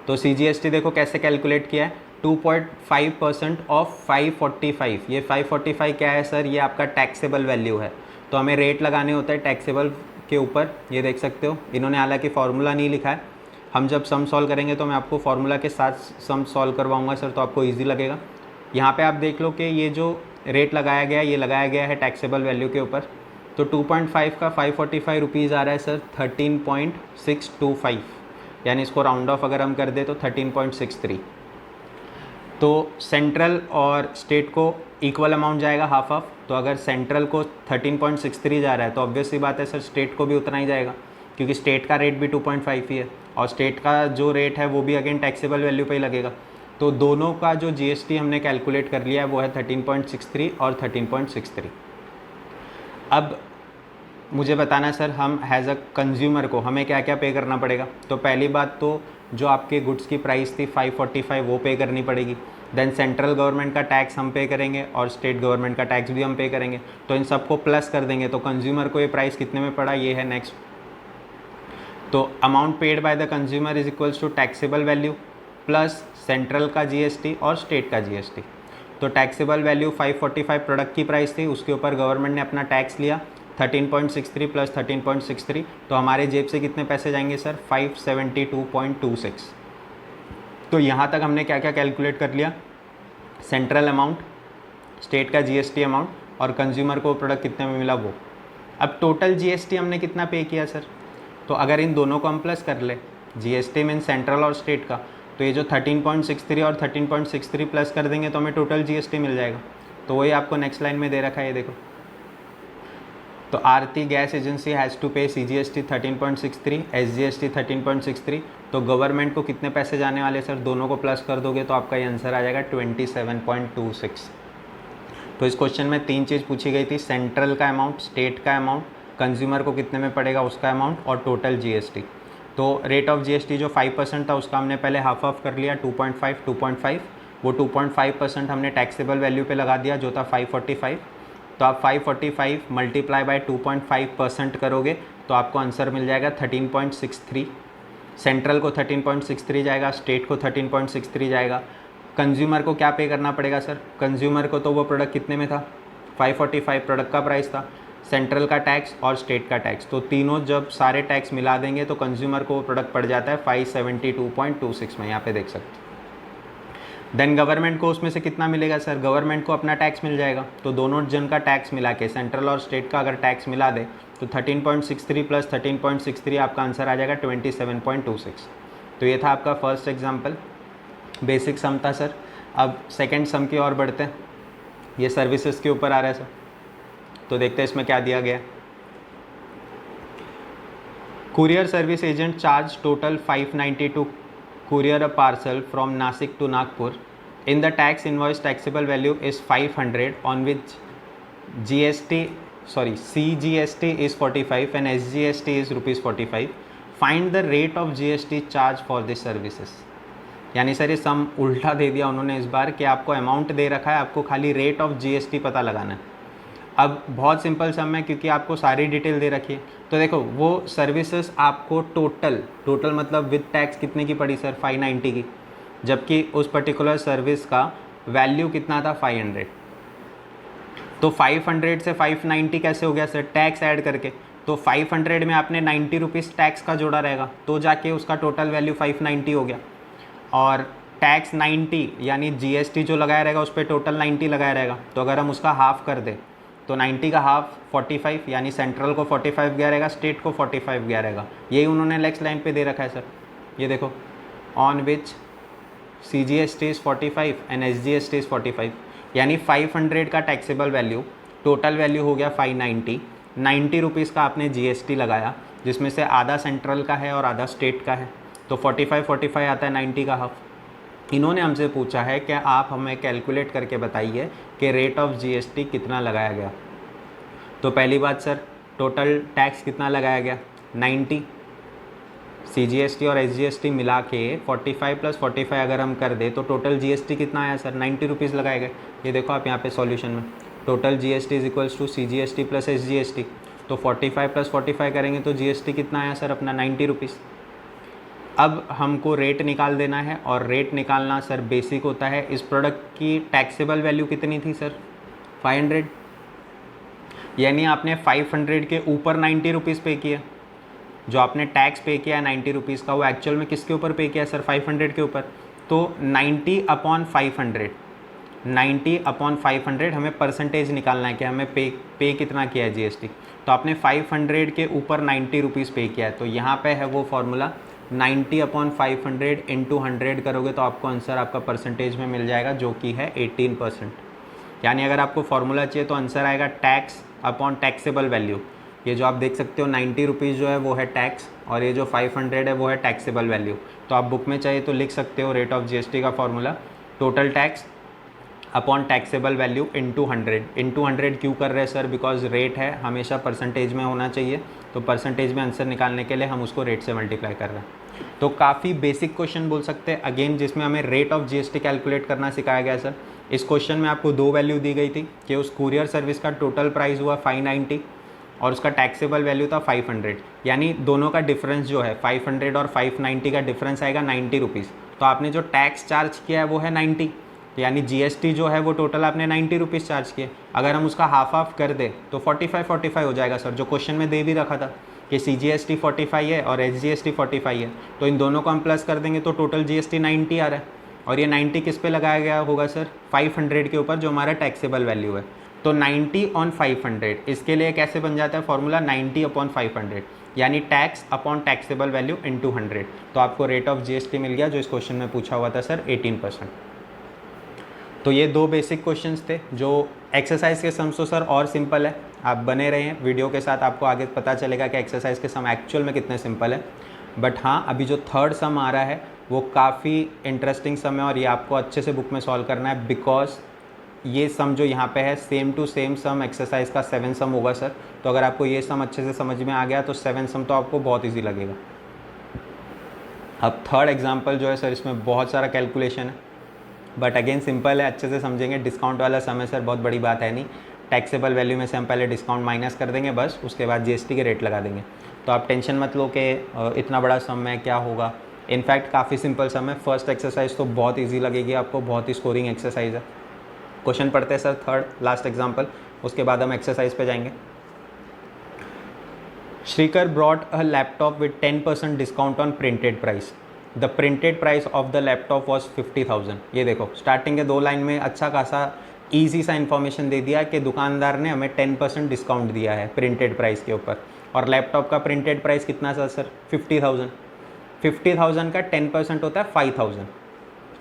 तो सीजीएसटी देखो कैसे कैलकुलेट किया है, 2.5% ऑफ 545। ये 545 क्या है सर, ये आपका टैक्सेबल वैल्यू है। तो हमें रेट लगाने होता है टैक्सेबल के ऊपर, ये देख सकते हो इन्होंने हालांकि फार्मूला नहीं लिखा है। हम जब सम सॉल्व करेंगे तो मैं आपको फार्मूला के साथ सम सॉल्व करवाऊंगा सर, तो आपको ईजी लगेगा। यहाँ पे आप देख लो कि ये जो रेट लगाया गया है ये लगाया गया है टैक्सेबल वैल्यू के ऊपर। तो 2.5 का 545 रुपीज़ आ रहा है सर 13.625, यानी इसको राउंड ऑफ अगर हम कर दे तो 13.63। तो सेंट्रल और स्टेट को इक्वल अमाउंट जाएगा हाफ ऑफ। तो अगर सेंट्रल को 13.63 जा रहा है तो ऑब्वियस सी बात है सर स्टेट को भी उतना ही जाएगा, क्योंकि स्टेट का रेट भी 2.5 ही है और स्टेट का जो रेट है वो भी अगेन टैक्सेबल वैल्यू पे ही लगेगा। तो दोनों का जो जीएसटी हमने कैलकुलेट कर लिया है वो है 13.63 और 13.63। अब मुझे बताना सर हम एज अ कंज्यूमर को हमें क्या क्या पे करना पड़ेगा। तो पहली बात तो जो आपके गुड्स की प्राइस थी 545 वो पे करनी पड़ेगी। देन सेंट्रल गवर्नमेंट का टैक्स हम पे करेंगे और स्टेट गवर्नमेंट का टैक्स भी हम पे करेंगे। तो इन सबको प्लस कर देंगे तो कंज्यूमर को ये प्राइस कितने में पड़ा, ये है नेक्स्ट। तो amount paid by the consumer is equals to taxable value plus central का जीएसटी और स्टेट का जीएसटी। तो टैक्सेबल वैल्यू 545 प्रोडक्ट की प्राइस थी, उसके ऊपर गवर्नमेंट ने अपना टैक्स लिया 13.63 प्लस 13.63। तो हमारे जेब से कितने पैसे जाएंगे सर 572.26। तो यहाँ तक हमने क्या क्या कैलकुलेट कर लिया, सेंट्रल अमाउंट, स्टेट का जीएसटी अमाउंट और कंज्यूमर को प्रोडक्ट कितने में मिला वो। अब टोटल जीएसटी हमने कितना पे किया सर, तो अगर इन दोनों को हम प्लस कर ले जीएसटी मीन सेंट्रल और स्टेट का, तो ये जो 13.63 और 13.63 प्लस कर देंगे तो हमें टोटल जीएसटी मिल जाएगा। तो वही आपको नेक्स्ट लाइन में दे रखा है, ये देखो। तो आरती गैस एजेंसी हैज़ टू पे सीजीएसटी 13.63, एसजीएसटी 13.63। तो गवर्नमेंट को कितने पैसे जाने वाले सर, दोनों को प्लस कर दोगे तो आपका ये आंसर आ जाएगा 27.26। तो इस क्वेश्चन में 3 चीज़ पूछी गई थी, सेंट्रल का अमाउंट, स्टेट का अमाउंट, कंज्यूमर को कितने में पड़ेगा उसका अमाउंट, और टोटल जीएसटी। तो रेट ऑफ जीएसटी जो 5% था उसका हमने पहले हाफ ऑफ कर लिया 2.5, वो 2.5% हमने टैक्सेबल वैल्यू पे लगा दिया जो था 545। तो आप 545 मल्टीप्लाई बाय 2.5% करोगे तो आपको आंसर मिल जाएगा 13.63। सेंट्रल को 13.63 जाएगा, स्टेट को 13.63 जाएगा। कंज्यूमर को क्या पे करना पड़ेगा सर? कंज्यूमर को तो वो प्रोडक्ट कितने में था, 545 प्रोडक्ट का प्राइस था, सेंट्रल का टैक्स और स्टेट का टैक्स, तो तीनों जब सारे टैक्स मिला देंगे तो कंज्यूमर को वो प्रोडक्ट पड़ जाता है 572.26 में, यहाँ पे देख सकते हैं। देन गवर्नमेंट को उसमें से कितना मिलेगा सर? गवर्नमेंट को अपना टैक्स मिल जाएगा, तो दोनों जन का टैक्स मिला के, सेंट्रल और स्टेट का अगर टैक्स मिला दे तो 13.63 प्लस 13.63 आपका आंसर आ जाएगा 27.26। तो ये था आपका फर्स्ट एग्जाम्पल, बेसिक सम था सर। अब सेकेंड सम की ओर बढ़ते हैं, ये सर्विसेज के ऊपर आ रहा है सर। तो देखते हैं इसमें क्या दिया गया। Courier service agent charge total 592 courier a parcel from Nasik to Nagpur. In the tax invoice taxable value is 500 on which CGST is 45 and SGST is rupees 45. Find the rate of GST charge for this services. यानी sir ये सम उल्टा दे दिया उन्होंने इस बार कि आपको amount दे रखा है, आपको खाली रेट ऑफ जीएसटी पता लगाना है। अब बहुत सिंपल सम है क्योंकि आपको सारी डिटेल दे रखी है। तो देखो वो सर्विसेज आपको टोटल मतलब विद टैक्स कितने की पड़ी सर? 590 की, जबकि उस पर्टिकुलर सर्विस का वैल्यू कितना था? 500। तो 500 से 590 कैसे हो गया सर? टैक्स ऐड करके। तो 500 में आपने 90 रुपीज़ टैक्स का जोड़ा रहेगा तो जाके उसका टोटल वैल्यू 590 हो गया, और टैक्स 90 यानी जीएसटी जो लगाया रहेगा उस पर टोटल 90 लगाया रहेगा। तो अगर हम उसका हाफ कर दें तो 90 का हाफ 45, यानी सेंट्रल को 45 गया रहेगा, स्टेट को 45 गया रहेगा। यही उन्होंने नेक्स्ट लाइन पे दे रखा है सर, ये देखो, on which CGST is 45 and SGST is 45, यानी 500 का टैक्सेबल वैल्यू, टोटल वैल्यू हो गया 590, 90 रुपीज़ का आपने GST लगाया जिसमें से आधा सेंट्रल का है और आधा स्टेट का है, तो 45 आता है 90 का हाफ। इन्होंने हमसे पूछा है कि आप हमें कैलकुलेट करके बताइए कि रेट ऑफ जीएसटी कितना लगाया गया। तो पहली बात सर, टोटल टैक्स कितना लगाया गया? 90। CGST और SGST मिला के 45 प्लस 45 अगर हम कर दे तो टोटल GST कितना आया सर? 90 रुपीज़ लगाए गए। ये देखो आप यहाँ पे सॉल्यूशन में, total GST is equals to CGST plus SGST। तो 45 प्लस 45 करेंगे तो GST कितना आया सर अपना? 90 रुपीज़। अब हमको रेट निकाल देना है, और रेट निकालना सर बेसिक होता है। इस प्रोडक्ट की टैक्सेबल वैल्यू कितनी थी सर? 500, यानी आपने 500 के ऊपर 90 रुपीज़ पे किया। जो आपने टैक्स पे किया 90 रुपीज़ का, वो एक्चुअल में किसके ऊपर पे किया सर? 500 के ऊपर। तो 90/500 हमें परसेंटेज निकालना है कि हमें पे कितना किया है जीएसटी। तो आपने 500 के ऊपर 90 रुपीज़ पे किया है, तो यहाँ पे है वो फॉर्मूला 90/500 इंटू 100 करोगे तो आपको आंसर आपका परसेंटेज में मिल जाएगा जो कि है 18%। यानी अगर आपको फॉर्मूला चाहिए तो आंसर आएगा टैक्स अपॉन टैक्सेबल वैल्यू। ये जो आप देख सकते हो 90 रुपीज़ जो है वो है टैक्स, और ये जो 500 है वो है टैक्सेबल वैल्यू। तो आप बुक में चाहिए तो लिख सकते हो रेट ऑफ जीएसटी का formula total tax upon taxable value into 100 क्यों कर रहे हैं सर? बिकॉज रेट है हमेशा परसेंटेज में होना चाहिए, तो परसेंटेज में आंसर निकालने के लिए हम उसको रेट से मल्टीप्लाई कर रहे हैं। तो काफ़ी बेसिक क्वेश्चन बोल सकते हैं अगेन, जिसमें हमें रेट ऑफ जीएसटी कैलकुलेट करना सिखाया गया सर। इस क्वेश्चन में आपको दो वैल्यू दी गई थी कि उस कुरियर सर्विस का टोटल प्राइस हुआ 590 और उसका टैक्सेबल वैल्यू था 500, यानी दोनों का डिफरेंस जो है 500 और 590 का डिफरेंस आएगा 90 रुपीज़। तो आपने जो टैक्स चार्ज किया है वो है 90, यानी जीएसटी जो है वो टोटल आपने 90 रुपीज़ चार्ज किए। अगर हम उसका हाफ कर दे तो 45 हो जाएगा सर, जो क्वेश्चन में दे भी रखा था कि CGST 45 है और SGST 45 है, तो इन दोनों को हम प्लस कर देंगे तो टोटल GST 90 आ रहा है। और ये 90 किस पे लगाया गया होगा सर? 500 के ऊपर जो हमारा टैक्सेबल वैल्यू है। तो 90 ऑन 500, इसके लिए कैसे बन जाता है फॉर्मूला 90/500, यानी tax upon taxable value into 100। तो आपको रेट ऑफ जीएसटी मिल गया जो इस क्वेश्चन में पूछा हुआ था सर 18%। तो ये दो बेसिक क्वेश्चंस थे। जो एक्सरसाइज के सम्स तो सर और सिंपल है, आप बने रहें वीडियो के साथ, आपको आगे पता चलेगा कि एक्सरसाइज के सम एक्चुअल में कितने सिंपल है। बट हाँ, अभी जो थर्ड सम आ रहा है वो काफ़ी इंटरेस्टिंग सम है और ये आपको अच्छे से बुक में सॉल्व करना है, बिकॉज ये सम जो यहाँ पे है same to same sum exercise का 7 सम होगा सर। तो अगर आपको ये सम अच्छे से समझ में आ गया तो 7 सम तो आपको बहुत ईजी लगेगा। अब थर्ड एग्जाम्पल जो है सर, इसमें बहुत सारा कैलकुलेशन है, बट अगेन सिंपल है, अच्छे से समझेंगे। डिस्काउंट वाला सम है सर, बहुत बड़ी बात है नहीं। टैक्सेबल वैल्यू में से हम पहले डिस्काउंट माइनस कर देंगे बस, उसके बाद जीएसटी के रेट लगा देंगे। तो आप टेंशन मत लो कि इतना बड़ा सम है क्या होगा। इनफैक्ट काफ़ी सिंपल सम है। फर्स्ट एक्सरसाइज तो बहुत ईजी लगेगी आपको, बहुत ही स्कोरिंग एक्सरसाइज है। क्वेश्चन पढ़ते हैं सर, थर्ड लास्ट एग्जाम्पल, उसके बाद हम एक्सरसाइज पे जाएंगे। Shrikar brought a laptop with 10% discount on printed price. The printed price of the laptop was 50,000। ये देखो स्टार्टिंग के 2 लाइन में अच्छा खासा ईजी सा इन्फॉर्मेशन दे दिया कि दुकानदार ने हमें 10% डिस्काउंट दिया है प्रिंटेड प्राइस के ऊपर, और लैपटॉप का प्रिंटेड प्राइस कितना था सर, 50,000। 50,000 का 10% होता है 5,000।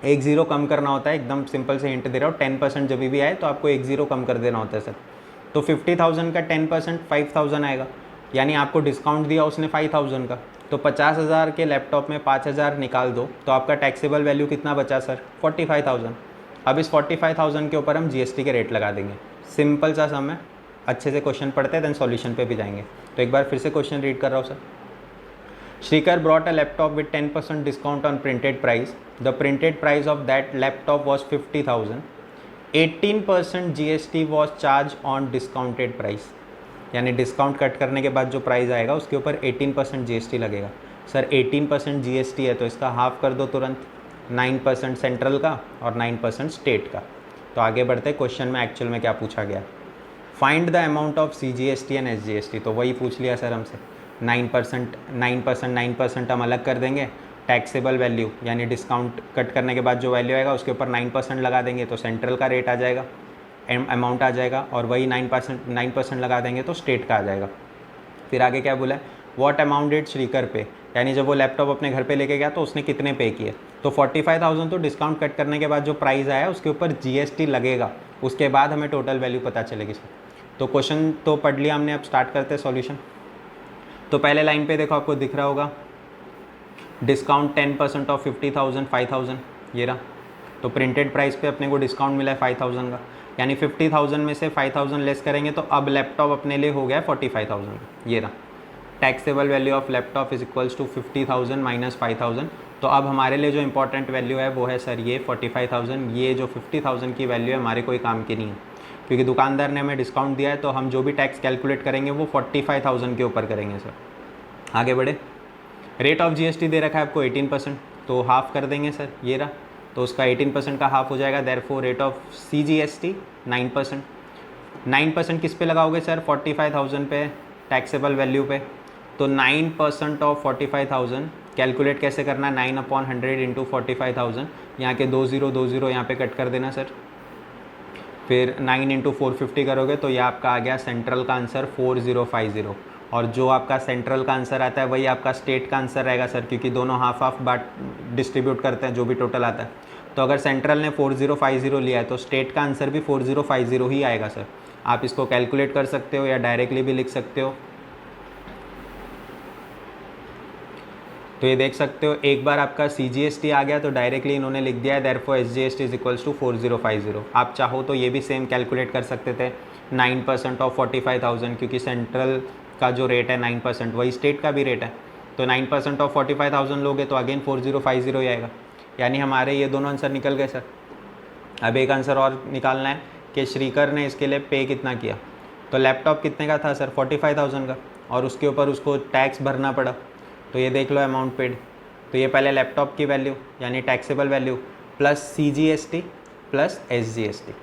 एक ज़ीरो कम करना होता है, एकदम सिंपल से हिंट दे रहा हूँ। 10% जब भी आए तो आपको एक ज़ीरो कम कर देना होता है सर। तो 50,000 का 10% 5,000 आएगा, यानी आपको डिस्काउंट दिया उसने 5,000 का। तो 50,000 के लैपटॉप में 5,000 निकाल दो तो आपका टैक्सेबल वैल्यू कितना बचा सर, 45,000। अब इस 45,000 के ऊपर हम जीएसटी के रेट लगा देंगे। सिंपल सा सम है, अच्छे से क्वेश्चन पढ़ते हैं देन सॉल्यूशन पे भी जाएंगे। तो एक बार फिर से क्वेश्चन रीड कर रहा हूँ sir. Shrikar brought a laptop with 10% discount on printed price. The printed price of that laptop was 50,000। 18% GST was charge on discounted price, यानी डिस्काउंट कट करने के बाद जो प्राइस आएगा उसके ऊपर 18% जीएसटी लगेगा। सर 18% जीएसटी है तो इसका हाफ कर दो तुरंत, 9% सेंट्रल का और 9% स्टेट का। तो आगे बढ़ते क्वेश्चन में एक्चुअल में क्या पूछा गया। Find the amount of CGST and SGST. तो वही पूछ लिया सर हमसे। 9% हम अलग कर देंगे, टैक्सेबल वैल्यू यानी डिस्काउंट कट करने के बाद जो वैल्यू आएगा उसके ऊपर 9% लगा देंगे तो सेंट्रल का रेट आ जाएगा, अमाउंट आ जाएगा, और वही 9% लगा देंगे तो स्टेट का आ जाएगा। फिर आगे क्या बोला है, व्हाट अमाउंट डिड श्रीकर पे, यानी जब वो लैपटॉप अपने घर पे लेके गया तो उसने कितने पे किए। तो 45,000 तो डिस्काउंट कट करने के बाद जो प्राइस आया उसके ऊपर जीएसटी लगेगा, उसके बाद हमें टोटल वैल्यू पता चलेगी सर। तो क्वेश्चन तो पढ़ लिया हमने, अब स्टार्ट करते हैं सॉल्यूशन। तो पहले लाइन पे देखो आपको दिख रहा होगा डिस्काउंट 10% ऑफ 50,000 5,000, ये रहा। तो प्रिंटेड प्राइस पे अपने को डिस्काउंट मिला है 5,000 का, यानी 50,000 में से 5,000 लेस करेंगे तो अब लैपटॉप अपने लिए हो गया 45,000, ये रहा। Taxable value of laptop is equals to 50,000 minus 5,000। तो अब हमारे लिए जो इंपॉर्टेंट वैल्यू है वो है सर ये 45,000। ये जो 50,000 की वैल्यू है हमारे कोई काम की नहीं है, क्योंकि दुकानदार ने हमें डिस्काउंट दिया है, तो हम जो भी टैक्स कैलकुलेट करेंगे वो 45,000 के ऊपर करेंगे सर। आगे बढ़े। रेट ऑफ जीएसटी दे रखा है आपको 18%, तो हाफ कर देंगे सर, ये रहा। तो उसका 18% का हाफ हो जाएगा, देयरफॉर रेट ऑफ सीजीएसटी 9%। 9% किस पे लगाओगे सर, 45,000 पे, टैक्सेबल वैल्यू पे। तो 9% ऑफ 45,000 कैलकुलेट कैसे करना है, 9/100 इंटू 45,000। यहाँ के 20 यहाँ पे कट कर देना सर। फिर 9 इंटू 450 करोगे तो ये आपका आ गया सेंट्रल का आंसर 4050, और जो आपका सेंट्रल का आंसर आता है वही आपका स्टेट का आंसर रहेगा सर, क्योंकि दोनों हाफ हाफ बाट डिस्ट्रीब्यूट करते हैं जो भी टोटल आता है। तो अगर सेंट्रल ने 4050 लिया है तो स्टेट का आंसर भी 4050 ही आएगा सर। आप इसको कैलकुलेट कर सकते हो या डायरेक्टली भी लिख सकते हो। तो ये देख सकते हो, एक बार आपका सीजीएसटी आ गया तो डायरेक्टली इन्होंने लिख दिया है therefore SGST is equals to 4050। आप चाहो तो ये भी सेम कैलकुलेट कर सकते थे, 9% ऑफ 45,000, क्योंकि सेंट्रल का जो रेट है 9% वही स्टेट का भी रेट है। तो 9% ऑफ 45,000 लोगे तो अगेन 4050 ही आएगा, यानी हमारे ये दोनों आंसर निकल गए सर। अब एक आंसर और निकालना है कि श्रीकर ने इसके लिए पे कितना किया। तो लैपटॉप कितने का था सर, 45,000 का, और उसके ऊपर उसको टैक्स भरना पड़ा। तो ये देख लो अमाउंट पेड। तो ये पहले लैपटॉप की वैल्यू यानी taxable value plus CGST plus SGST.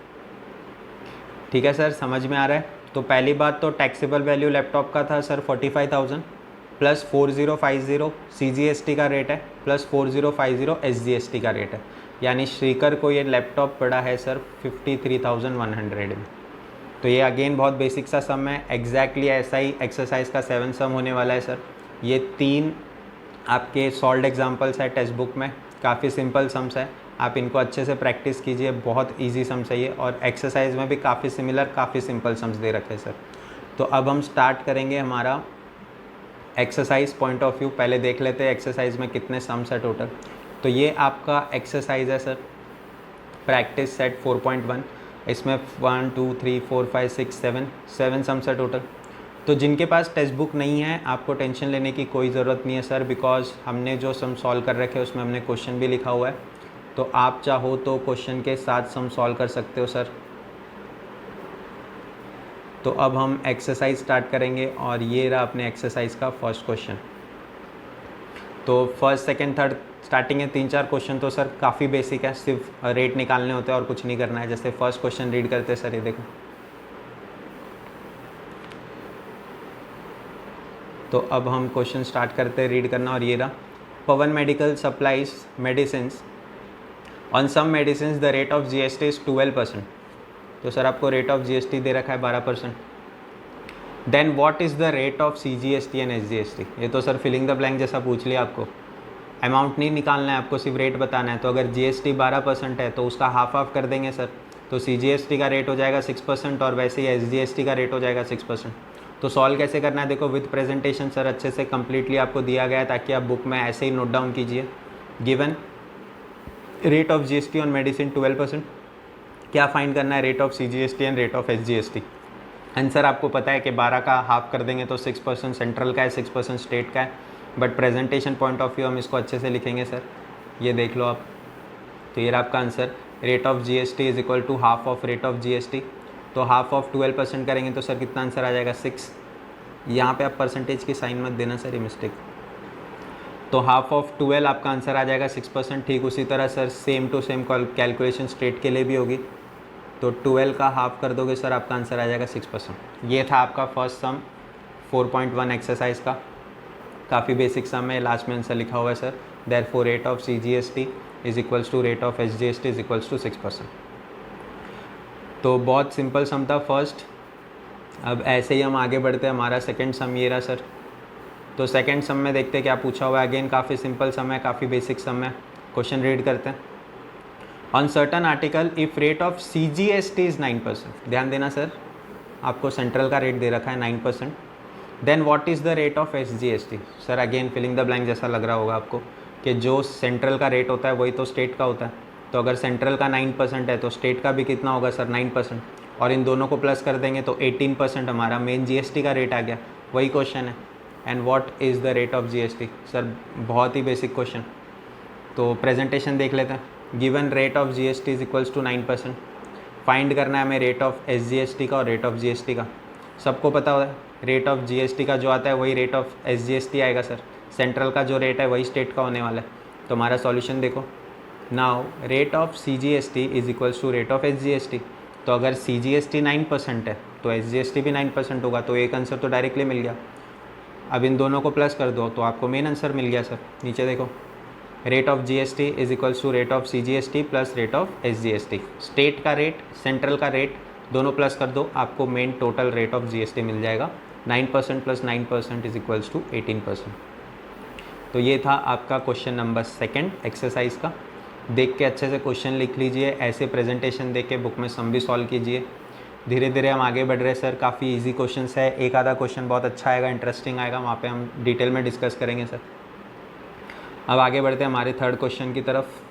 ठीक है सर, समझ में आ रहा है। तो पहली बात तो टैक्सेबल वैल्यू लैपटॉप का था सर 45,000 प्लस 4050 सीजीएसटी का रेट है प्लस 4050 एसजीएसटी का रेट है, यानी श्रीकर को ये लैपटॉप पड़ा है सर 53,100 में। तो ये अगेन बहुत बेसिक सा सम है, एग्जैक्टली ऐसा ही एक्सरसाइज का 7 सम होने वाला है सर। ये 3 आपके सॉल्व्ड एग्जांपल्स है टेक्स्ट बुक में, काफ़ी सिंपल सम्स है, आप इनको अच्छे से प्रैक्टिस कीजिए, बहुत इजी सम्स है ये, और एक्सरसाइज में भी काफ़ी सिमिलर काफ़ी सिंपल सम्स दे रखे हैं सर। तो अब हम स्टार्ट करेंगे हमारा एक्सरसाइज पॉइंट ऑफ व्यू। पहले देख लेते हैं एक्सरसाइज में कितने सम्स है टोटल। तो ये आपका एक्सरसाइज है सर, प्रैक्टिस सेट 4.1। इसमें 1 2 3 4 5 6 7 सम्स है टोटल। तो जिनके पास टेक्स्ट बुक नहीं है आपको टेंशन लेने की कोई ज़रूरत नहीं है सर, बिकॉज हमने जो सम सॉल्व कर रखे हैं उसमें हमने क्वेश्चन भी लिखा हुआ है, तो आप चाहो तो क्वेश्चन के साथ सम सॉल्व कर सकते हो सर। तो अब हम एक्सरसाइज स्टार्ट करेंगे और ये रहा अपने एक्सरसाइज का फर्स्ट क्वेश्चन। तो फर्स्ट सेकंड थर्ड स्टार्टिंग है 3-4 क्वेश्चन तो सर काफ़ी बेसिक है, सिर्फ रेट निकालने होते हैं और कुछ नहीं करना है। जैसे फर्स्ट क्वेश्चन रीड करते हैं सर, ये देखो। तो अब हम क्वेश्चन स्टार्ट करते हैं रीड करना, और ये रहा, Pawan medical supplies medicine on some medicine the rate of GST is 12%। तो सर आपको रेट ऑफ जीएसटी दे रखा है 12%। Then what is the rate of CGST and SGST. ये तो सर फिलिंग द ब्लैंक जैसा पूछ लिया, आपको अमाउंट नहीं निकालना है, आपको सिर्फ रेट बताना है। तो अगर जीएसटी 12% है तो उसका हाफ ऑफ कर देंगे सर, तो सीजीएसटी का रेट हो जाएगा 6% और वैसे ही एसजीएसटी का रेट हो जाएगा 6%। तो सॉल्व कैसे करना है, देखो विद प्रेजेंटेशन सर अच्छे से कंप्लीटली आपको दिया गया है, ताकि आप बुक में ऐसे ही नोट डाउन कीजिए। Given rate of GST on medicine 12%, क्या फाइंड करना है, rate of CGST and rate of SGST. Answer आपको पता है कि 12 का हाफ कर देंगे तो 6% सेंट्रल का है, 6% स्टेट का है, but presentation point of view हम इसको अच्छे से लिखेंगे सर। ये देख लो आप, तो ये आपका answer, rate of GST is equal to half of rate of GST. तो हाफ ऑफ 12% करेंगे तो सर कितना आंसर आ जाएगा, 6। यहाँ पे आप परसेंटेज की साइन मत देना सर, ये मिस्टेक। तो हाफ ऑफ 12 आपका आंसर आ जाएगा 6%। ठीक उसी तरह sir same to same calculation state के लिए भी होगी, तो 12 का हाफ कर दोगे सर आपका आंसर आ जाएगा 6%। ये था आपका फर्स्ट सम 4.1 एक्सरसाइज का, काफ़ी बेसिक सम है, लास्ट में आंसर लिखा हुआ है sir. Therefore rate of CGST is equals to rate of SGST is equals to 6%। तो बहुत सिंपल सम था फर्स्ट। अब ऐसे ही हम आगे बढ़ते हैं, हमारा सेकंड सम ये रहा सर। तो सेकंड सम में देखते हैं क्या पूछा हुआ है। अगेन काफ़ी सिंपल सम है, काफ़ी बेसिक सम है। क्वेश्चन रीड करते हैं। On certain article if rate of CGST is 9%, ध्यान देना सर, आपको सेंट्रल का रेट दे रखा है 9%। Then what is the rate of SGST. Sir again filling the blank जैसा लग रहा होगा आपको कि जो सेंट्रल का रेट होता है वही तो स्टेट का होता है। तो अगर सेंट्रल का 9% है तो स्टेट का भी कितना होगा सर, 9%, और इन दोनों को प्लस कर देंगे तो 18% हमारा मेन जीएसटी का रेट आ गया। वही क्वेश्चन है, and what is the rate of GST. Sir बहुत ही बेसिक क्वेश्चन। तो प्रेजेंटेशन देख लेते हैं। Given rate of GST is equals to 9%, find करना है हमें रेट ऑफ एसजीएसटी का और रेट ऑफ जीएसटी का। सबको पता है रेट ऑफ जीएसटी का जो आता है वही रेट ऑफ एसजीएसटी आएगा सर, सेंट्रल का जो रेट है वही स्टेट का होने वाला है। तो हमारा सॉल्यूशन देखो, now rate of CGST is equals to rate of SGST. तो अगर सीजीएसटी 9% है तो एसजीएसटी भी 9% होगा, तो एक आंसर तो डायरेक्टली मिल गया। अब इन दोनों को प्लस कर दो तो आपको मेन आंसर मिल गया सर। नीचे देखो, rate of GST is equals to rate of CGST plus rate of SGST. State का रेट, सेंट्रल का रेट दोनों प्लस कर दो, आपको main total rate of GST मिल जाएगा। 9% प्लस 9% इज इक्वल्स टू 18%। तो ये था आपका क्वेश्चन नंबर सेकंड एक्सरसाइज का। देख के अच्छे से क्वेश्चन लिख लीजिए, ऐसे प्रेजेंटेशन देख के बुक में सम भी सॉल्व कीजिए। धीरे धीरे हम आगे बढ़ रहे हैं सर, काफ़ी इजी क्वेश्चंस है। एक आधा क्वेश्चन बहुत अच्छा आएगा, इंटरेस्टिंग आएगा, वहाँ पे हम डिटेल में डिस्कस करेंगे सर। अब आगे बढ़ते हैं हमारे थर्ड क्वेश्चन की तरफ।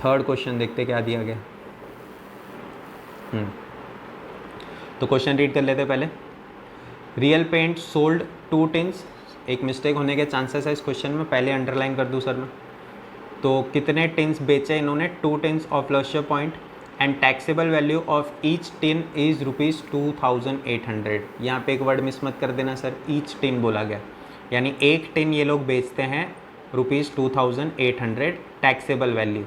थर्ड क्वेश्चन देखते क्या दिया गया। तो क्वेश्चन रीड कर लेते पहले। Real paint sold 2 tins. एक मिस्टेक होने के चांसेस है इस क्वेश्चन में, पहले अंडरलाइन कर दूँ सर मैं। तो कितने टिन्स बेचे इन्होंने, 2 टिन्स ऑफ लॉश्यर point, and taxable value of each tin is ₹2800। यहाँ पे एक वर्ड मिस मत कर देना सर, ईच टिन बोला गया, यानी एक टिन ये लोग बेचते हैं ₹2800 टैक्सेबल वैल्यू,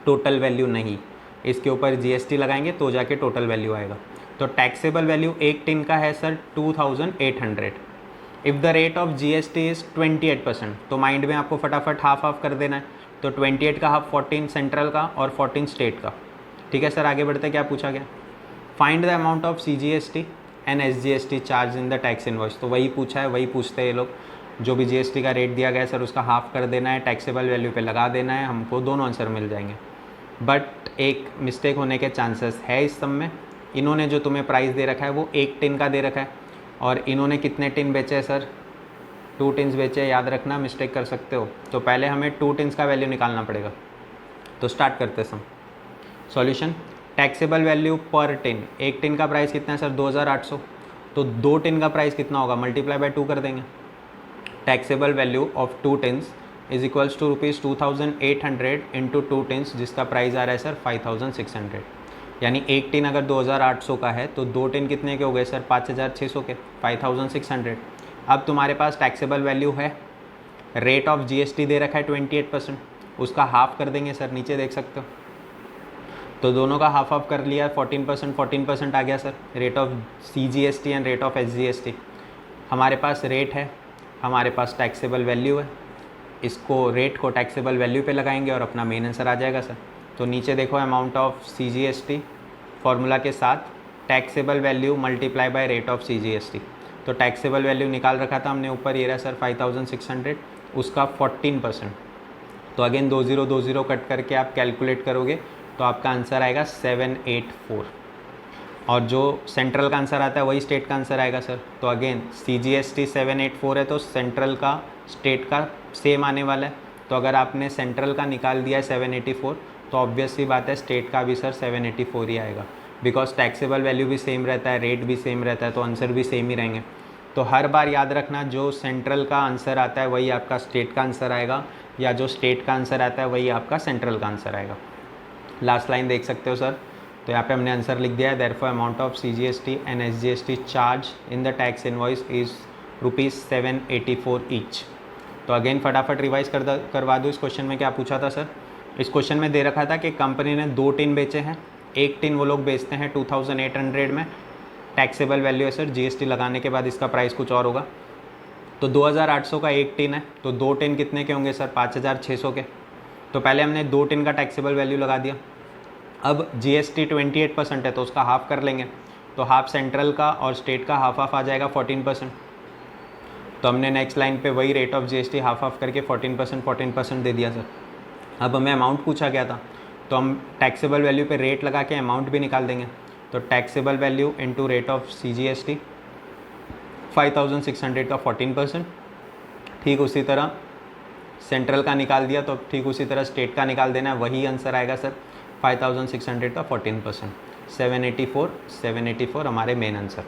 टोटल वैल्यू नहीं। इसके ऊपर जीएसटी लगाएंगे तो जाके टोटल वैल्यू आएगा। तो टैक्सेबल वैल्यू एक टिन का है sir 2800। If the rate of GST is 28%, तो माइंड में आपको फटाफट हाफ हाफ कर देना है। तो 28 का हाफ 14 सेंट्रल का और 14 स्टेट का। ठीक है सर, आगे बढ़ते क्या पूछा गया। Find the amount of CGST and SGST charge in the tax invoice. तो वही पूछा है, वही पूछते हैं ये लोग। जो भी जीएसटी का रेट दिया गया है सर उसका हाफ कर देना है, टैक्सेबल वैल्यू पे लगा देना है, हमको दोनों आंसर मिल जाएंगे। बट एक मिस्टेक होने के चांसेस है इस सब में। इन्होंने जो तुम्हें प्राइस दे रखा है वो एक टिन का दे रखा है, और इन्होंने कितने टिन बेचे हैं सर, 2 टिन्स बेचे। याद रखना, मिस्टेक कर सकते हो। तो पहले हमें 2 टिन्स का वैल्यू निकालना पड़ेगा। तो स्टार्ट करते सम सॉल्यूशन। टैक्सेबल वैल्यू पर टिन, एक टिन का प्राइस कितना है सर 2800, तो 2 टिन का प्राइस कितना होगा, मल्टीप्लाई बाय 2 कर देंगे। Taxable value of 2 tins is equals to ₹2800 into 2 tins, जिसका प्राइस आ रहा है सर 5600। यानी एक टिन अगर 2800 का है तो 2 टिन कितने के हो गए सर 5600 के, 5600। अब तुम्हारे पास टैक्सेबल वैल्यू है, रेट ऑफ जीएसटी दे रखा है 28%, उसका हाफ कर देंगे सर, नीचे देख सकते हो। तो दोनों का हाफ कर लिया, 14% आ गया sir rate of CGST and rate of SGST। हमारे पास रेट है, हमारे पास टैक्सेबल वैल्यू है, इसको रेट को टैक्सेबल वैल्यू पे लगाएंगे और अपना मेन आंसर आ जाएगा सर। तो नीचे देखो अमाउंट ऑफ CGST फॉर्मूला के साथ taxable value multiply by rate of CGST। तो टैक्सेबल वैल्यू निकाल रखा था हमने ऊपर, ये रहा सर 5600, उसका 14%। तो अगेन 2020 कट करके आप कैलकुलेट करोगे तो आपका आंसर आएगा 784। और जो सेंट्रल का आंसर आता है वही स्टेट का आंसर आएगा सर। तो अगेन CGST 784 है तो सेंट्रल का स्टेट का सेम आने वाला है। तो अगर आपने सेंट्रल का निकाल दिया है 784 तो ऑब्वियसली बात है स्टेट का भी सर 784 ही आएगा, बिकॉज टैक्सेबल वैल्यू भी सेम रहता है, रेट भी सेम रहता है, तो आंसर भी सेम ही रहेंगे। तो हर बार याद रखना जो सेंट्रल का आंसर आता है वही आपका स्टेट का आंसर आएगा, या जो स्टेट का आंसर आता है वही आपका सेंट्रल का आंसर आएगा। लास्ट लाइन देख सकते हो सर, तो यहाँ पे हमने आंसर लिख दिया है, therefore amount of CGST and SGST charge in the tax invoice is ₹784 each. तो अगेन फटाफट रिवाइज करवा दूँ, इस क्वेश्चन में क्या पूछा था सर। इस क्वेश्चन में दे रखा था कि कंपनी ने 2 टिन बेचे हैं, एक टिन वो लोग बेचते हैं 2800 में, टैक्सेबल वैल्यू है सर, GST लगाने के बाद इसका प्राइस कुछ और होगा। तो 2800 का एक टिन है, तो 2 टिन कितने के होंगे सर 5600 के। तो पहले हमने 2 टिन का टैक्सेबल वैल्यू लगा दिया। अब GST 28% है तो उसका हाफ कर लेंगे, तो हाफ सेंट्रल का और स्टेट का हाफ आ जाएगा 14%। तो हमने नेक्स्ट लाइन पे वही रेट ऑफ GST हाफ करके 14% दे दिया सर। अब हमें अमाउंट पूछा गया था तो हम टैक्सेबल वैल्यू पे रेट लगा के अमाउंट भी निकाल देंगे। तो taxable value into rate of CGST 5600 का 14%, ठीक उसी तरह सेंट्रल का निकाल दिया तो ठीक उसी तरह स्टेट का निकाल देना है, वही आंसर आएगा सर 5600 का 14%, 784 हमारे मेन आंसर।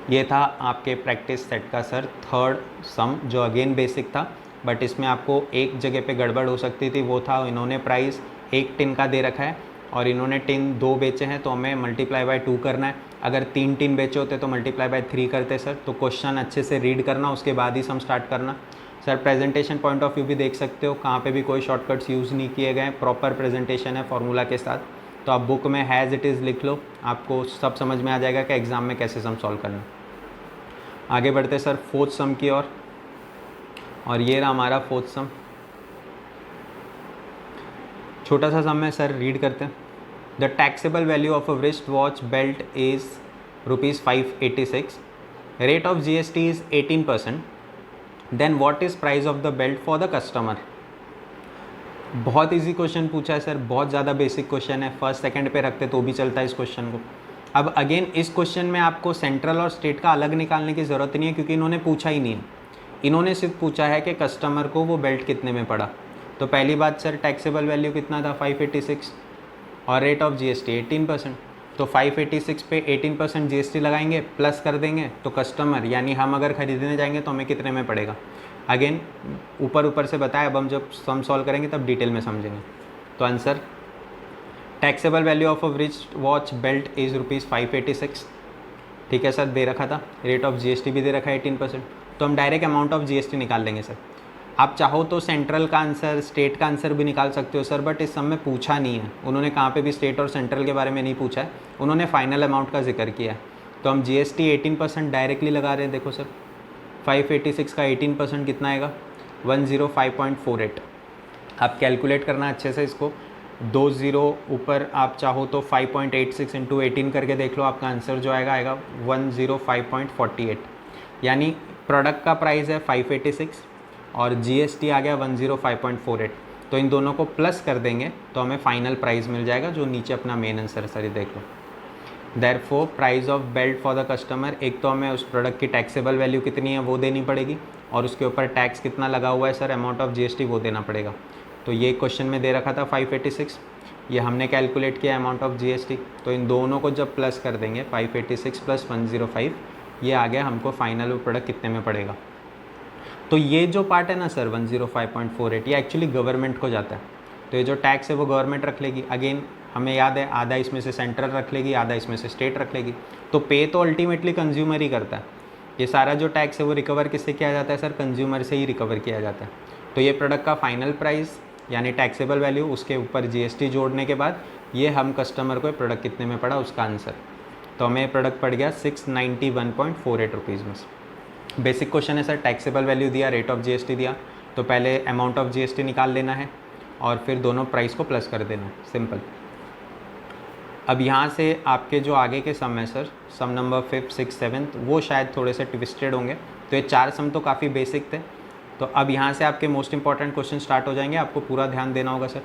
ये था आपके प्रैक्टिस सेट का सर थर्ड सम, जो अगेन बेसिक था, बट इसमें आपको एक जगह पे गड़बड़ हो सकती थी, वो था इन्होंने प्राइस एक टिन का दे रखा है और इन्होंने टिन 2 बेचे हैं तो हमें मल्टीप्लाई बाय 2 करना है। अगर 3 टिन बेचे होते तो मल्टीप्लाई बाय 3 करते सर। तो क्वेश्चन अच्छे से रीड करना, उसके बाद ही सम स्टार्ट करना। Sir presentation point of view भी देख सकते हो, कहाँ पे भी कोई शॉर्टकट्स यूज़ नहीं किए गए, प्रॉपर प्रेजेंटेशन है फॉर्मूला के साथ। तो आप बुक में हैज़ इट इज़ लिख लो, आपको सब समझ में आ जाएगा कि एग्ज़ाम में कैसे सम सॉल्व करना। आगे बढ़ते सर फोर्थ सम की ओर, और ये रहा हमारा फोर्थ सम। छोटा सा सम है सर, रीड करते हैं। The taxable value of a wrist watch belt is ₹586, rate of GST is 18%, then what is price of the belt for the customer. बहुत इजी क्वेश्चन पूछा है सर, बहुत ज़्यादा बेसिक क्वेश्चन है, फर्स्ट सेकंड पे रखते तो भी चलता है इस क्वेश्चन को। अब अगेन इस क्वेश्चन में आपको सेंट्रल और स्टेट का अलग निकालने की ज़रूरत नहीं है, क्योंकि इन्होंने पूछा ही नहीं है। इन्होंने सिर्फ पूछा है कि कस्टमर को वो बेल्ट कितने में पड़ा। तो पहली बात सर टैक्सेबल वैल्यू कितना था 586 और रेट ऑफ GST 18%। तो 586 पे 18% GST लगाएंगे, प्लस कर देंगे, तो कस्टमर यानी हम अगर ख़रीदने जाएंगे तो हमें कितने में पड़ेगा। अगेन ऊपर से बताया, अब हम जब सम सॉल्व करेंगे तब डिटेल में समझेंगे। तो answer taxable value of a wrist watch belt is ₹586, ठीक है सर, दे रखा था। रेट ऑफ GST भी दे रखा है 18%। तो हम डायरेक्ट अमाउंट ऑफ GST निकाल लेंगे सर। आप चाहो तो सेंट्रल का आंसर, स्टेट का आंसर भी निकाल सकते हो सर, बट इस सम में पूछा नहीं है उन्होंने, कहाँ पे भी स्टेट और सेंट्रल के बारे में नहीं पूछा है, उन्होंने फाइनल अमाउंट का जिक्र किया है। तो हम GST 18% डायरेक्टली लगा रहे हैं। देखो सर 586 का 18% कितना आएगा 105.48। आप कैलकुलेट करना अच्छे से इसको, 2 ज़ीरो ऊपर आप चाहो तो 5.86 इंटू 18 करके देख लो, आपका आंसर जो आएगा 105.48। यानी प्रोडक्ट का प्राइस है 586 और GST आ गया 105.48। तो इन दोनों को प्लस कर देंगे तो हमें फाइनल प्राइस मिल जाएगा, जो नीचे अपना मेन आंसर है सर, ये देख लो। Therefore price of belt for the customer, एक तो हमें उस प्रोडक्ट की टैक्सेबल वैल्यू कितनी है वो देनी पड़ेगी, और उसके ऊपर टैक्स कितना लगा हुआ है सर, अमाउंट ऑफ GST वो देना पड़ेगा। तो ये क्वेश्चन में दे रखा था 586, ये हमने कैलकुलेट किया अमाउंट ऑफ जीएसटी, तो इन दोनों को जब प्लस कर देंगे 586 प्लस 105, ये आ गया हमको फाइनल वो प्रोडक्ट कितने में पड़ेगा। तो ये जो पार्ट है ना सर 105.48, ये एक्चुअली गवर्नमेंट को जाता है, तो ये जो टैक्स है वो गवर्नमेंट रख लेगी। अगेन हमें याद है आधा इसमें से सेंट्रल रख लेगी, आधा इसमें से स्टेट रख लेगी, तो पे तो अल्टीमेटली कंज्यूमर ही करता है। ये सारा जो टैक्स है वो रिकवर किससे किया जाता है सर, कंज्यूमर से ही रिकवर किया जाता है। तो ये प्रोडक्ट का फाइनल प्राइस यानी टैक्सेबल वैल्यू, उसके ऊपर जीएसटी जोड़ने के बाद ये हम कस्टमर को प्रोडक्ट कितने में पड़ा उसका आंसर। तो हमें प्रोडक्ट पड़ गया 691.48 रुपीज़ में। बेसिक क्वेश्चन है सर, टैक्सेबल वैल्यू दिया, रेट ऑफ जीएसटी दिया, तो पहले अमाउंट ऑफ जीएसटी निकाल लेना है और फिर दोनों प्राइस को प्लस कर देना है, सिंपल। अब यहाँ से आपके जो आगे के सम है सर, सम नंबर 5, 6, 7, वो शायद थोड़े से ट्विस्टेड होंगे। तो ये 4 सम तो काफ़ी बेसिक थे। तो अब यहाँ से आपके मोस्ट इंपॉर्टेंट क्वेश्चन स्टार्ट हो जाएंगे, आपको पूरा ध्यान देना होगा सर।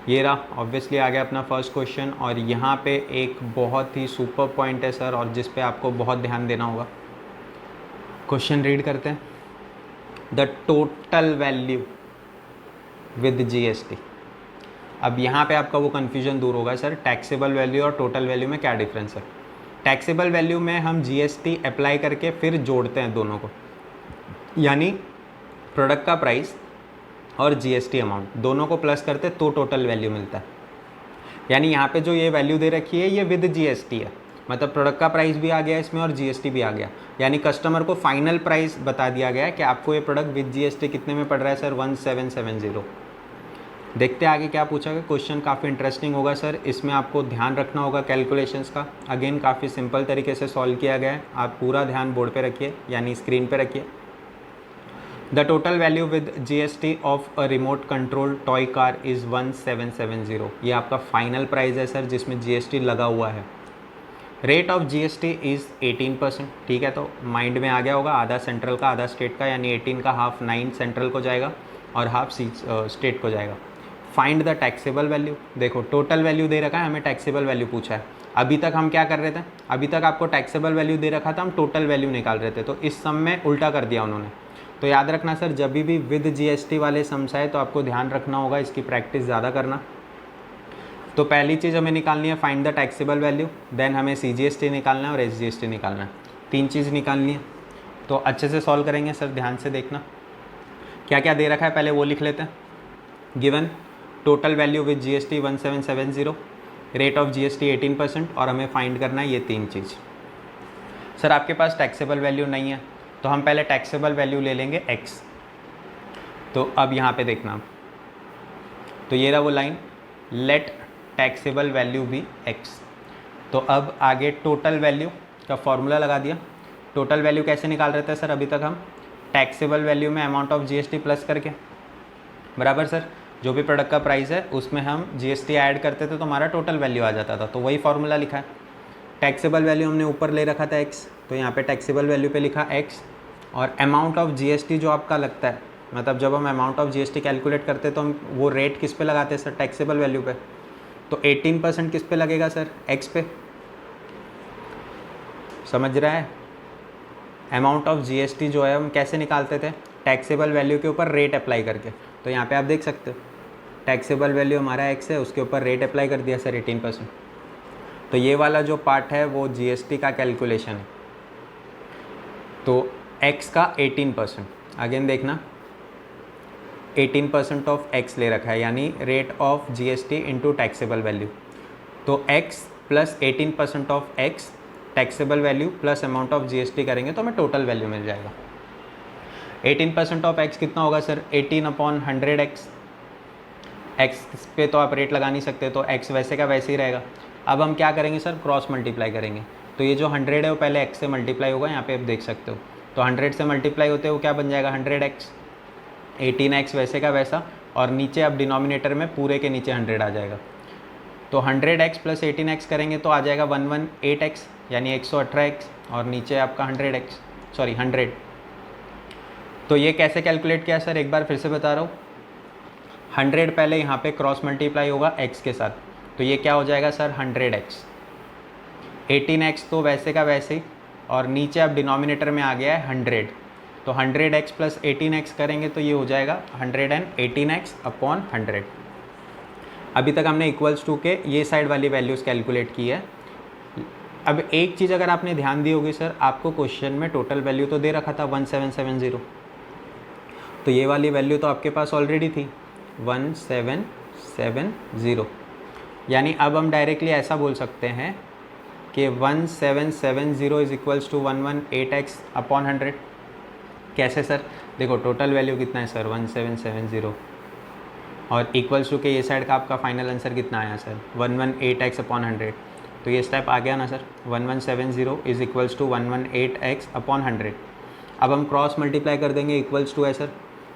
ये रहा, ऑब्वियसली आ गया अपना फर्स्ट क्वेश्चन, और यहाँ पे एक बहुत ही सुपर पॉइंट है सर, और जिस पे आपको बहुत ध्यान देना होगा। क्वेश्चन रीड करते हैं। The total value with GST. अब यहाँ पे आपका वो कन्फ्यूजन दूर होगा सर, टैक्सेबल वैल्यू और टोटल वैल्यू में क्या डिफरेंस है। टैक्सेबल वैल्यू में हम जीएसटी अप्लाई करके फिर जोड़ते हैं दोनों को, यानी प्रोडक्ट का प्राइस और जीएसटी अमाउंट दोनों को प्लस करते तो टोटल वैल्यू मिलता है। यानी यहाँ पे जो ये वैल्यू दे रखी है ये विद जीएसटी है, मतलब प्रोडक्ट का प्राइस भी आ गया इसमें और जीएसटी भी आ गया, यानी कस्टमर को फाइनल प्राइस बता दिया गया है कि आपको ये प्रोडक्ट विद जीएसटी कितने में पड़ रहा है सर, 1770। देखते हैं आगे क्या पूछा गया। क्वेश्चन काफ़ी इंटरेस्टिंग होगा सर, इसमें आपको ध्यान रखना होगा कैलकुलेशंस का। अगेन काफ़ी सिंपल तरीके से सॉल्व किया गया है, आप पूरा ध्यान बोर्ड पे रखिए यानी स्क्रीन पे रखिए। The total value with GST of a remote control toy car is 1770। ये आपका फाइनल प्राइस है सर जिसमें जीएसटी लगा हुआ है। Rate of GST is 18%। ठीक है, तो माइंड में आ गया होगा, आधा सेंट्रल का आधा स्टेट का, यानी 18 का हाफ 9 सेंट्रल को जाएगा और हाफ स्टेट को जाएगा। Find the taxable value. देखो टोटल वैल्यू दे रखा है, हमें टैक्सेबल वैल्यू पूछा है। अभी तक हम क्या कर रहे थे, अभी तक आपको टैक्सेबल वैल्यू दे रखा था, हम टोटल वैल्यू निकाल रहे थे, तो इस सम में उल्टा कर दिया उन्होंने। तो याद रखना सर, जब भी विद जीएसटी वाले सम्स आए तो आपको ध्यान रखना होगा, इसकी प्रैक्टिस ज़्यादा करना। तो पहली चीज़ हमें निकालनी है find the taxable value, then हमें सीजीएसटी निकालना है और एसजीएसटी निकालना है। 3 चीज़ निकालनी है, तो अच्छे से सॉल्व करेंगे सर, ध्यान से देखना। क्या क्या दे रखा है पहले वो लिख लेते हैं। Given total value with GST 1770, rate of GST 18%, और हमें फाइंड करना है ये 3 चीज़। सर आपके पास टैक्सेबल वैल्यू नहीं है, तो हम पहले टैक्सेबल वैल्यू ले लेंगे x। तो अब यहाँ पे देखना, तो ये रहा वो लाइन, लेट टैक्सेबल वैल्यू भी x। तो अब आगे टोटल वैल्यू का फॉर्मूला लगा दिया। टोटल वैल्यू कैसे निकाल रहे थे सर अभी तक हम, टैक्सेबल वैल्यू में अमाउंट ऑफ जीएसटी प्लस करके, बराबर सर। जो भी प्रोडक्ट का प्राइस है उसमें हम जीएसटी ऐड करते थे तो हमारा टोटल वैल्यू आ जाता था, तो वही फार्मूला लिखा है। टैक्सेबल वैल्यू हमने ऊपर ले रखा था x, तो यहाँ पे टैक्सेबल वैल्यू पे लिखा x, और अमाउंट ऑफ जीएसटी जो आपका लगता है, मतलब जब हम अमाउंट ऑफ जीएसटी कैलकुलेट करते हैं तो हम वो रेट किस पे लगाते हैं सर, टैक्सेबल वैल्यू पे। तो 18% किस पे लगेगा सर, x पे। समझ रहा है, अमाउंट ऑफ जीएसटी जो है हम कैसे निकालते थे, टैक्सेबल वैल्यू के ऊपर रेट अप्लाई करके। तो यहाँ पे आप देख सकते हो टैक्सेबल वैल्यू हमारा x है, उसके ऊपर रेट अप्लाई कर दिया सर 18%। तो ये वाला जो पार्ट है वो जीएसटी का कैलकुलेशन है, तो x का 18%, अगेन देखना 18% ऑफ x ले रखा है, यानी rate of GST into taxable value. तो x plus 18% of x taxable value plus amount of GST करेंगे तो हमें टोटल वैल्यू मिल जाएगा। 18% ऑफ x कितना होगा सर, 18/100x। x पे तो आप रेट लगा नहीं सकते, तो x वैसे का वैसे ही रहेगा। अब हम क्या करेंगे सर, क्रॉस मल्टीप्लाई करेंगे। तो ये जो 100 है वो पहले x से मल्टीप्लाई होगा, यहाँ पे आप देख सकते हो। तो 100 से मल्टीप्लाई होते हो क्या बन जाएगा, 100x। 18x वैसे का वैसा, और नीचे अब डिनोमिनेटर में पूरे के नीचे 100 आ जाएगा। तो 100x प्लस 18x करेंगे तो आ जाएगा 118x, यानी 118x, और नीचे आपका 100। तो ये कैसे कैलकुलेट किया सर, एक बार फिर से बता रहा हूँ। 100 पहले यहाँ पे क्रॉस मल्टीप्लाई होगा x के साथ, तो ये क्या हो जाएगा सर 100x। 18x तो वैसे का वैसे ही, और नीचे अब डिनोमिनेटर में आ गया है 100, तो 100x प्लस 18x करेंगे तो ये हो जाएगा 118x अपॉन 100। अभी तक हमने इक्वल्स टू के ये साइड वाली वैल्यूज़ कैलकुलेट की है। अब एक चीज़ अगर आपने ध्यान दी होगी सर, आपको क्वेश्चन में टोटल वैल्यू तो दे रखा था 1770, तो ये वाली वैल्यू तो आपके पास ऑलरेडी थी 1770, यानी अब हम डायरेक्टली ऐसा बोल सकते हैं कि 1770 is equals to 118x upon 100। कैसे सर? देखो टोटल वैल्यू कितना है सर 1770, और इक्वल्स टू के ये साइड का आपका फाइनल आंसर कितना आया सर 118x अपॉन 100। तो ये स्टेप आ गया ना sir, 1170 is equals to 118x upon 100। अब हम क्रॉस मल्टीप्लाई कर देंगे, इक्वल्स टू है सर,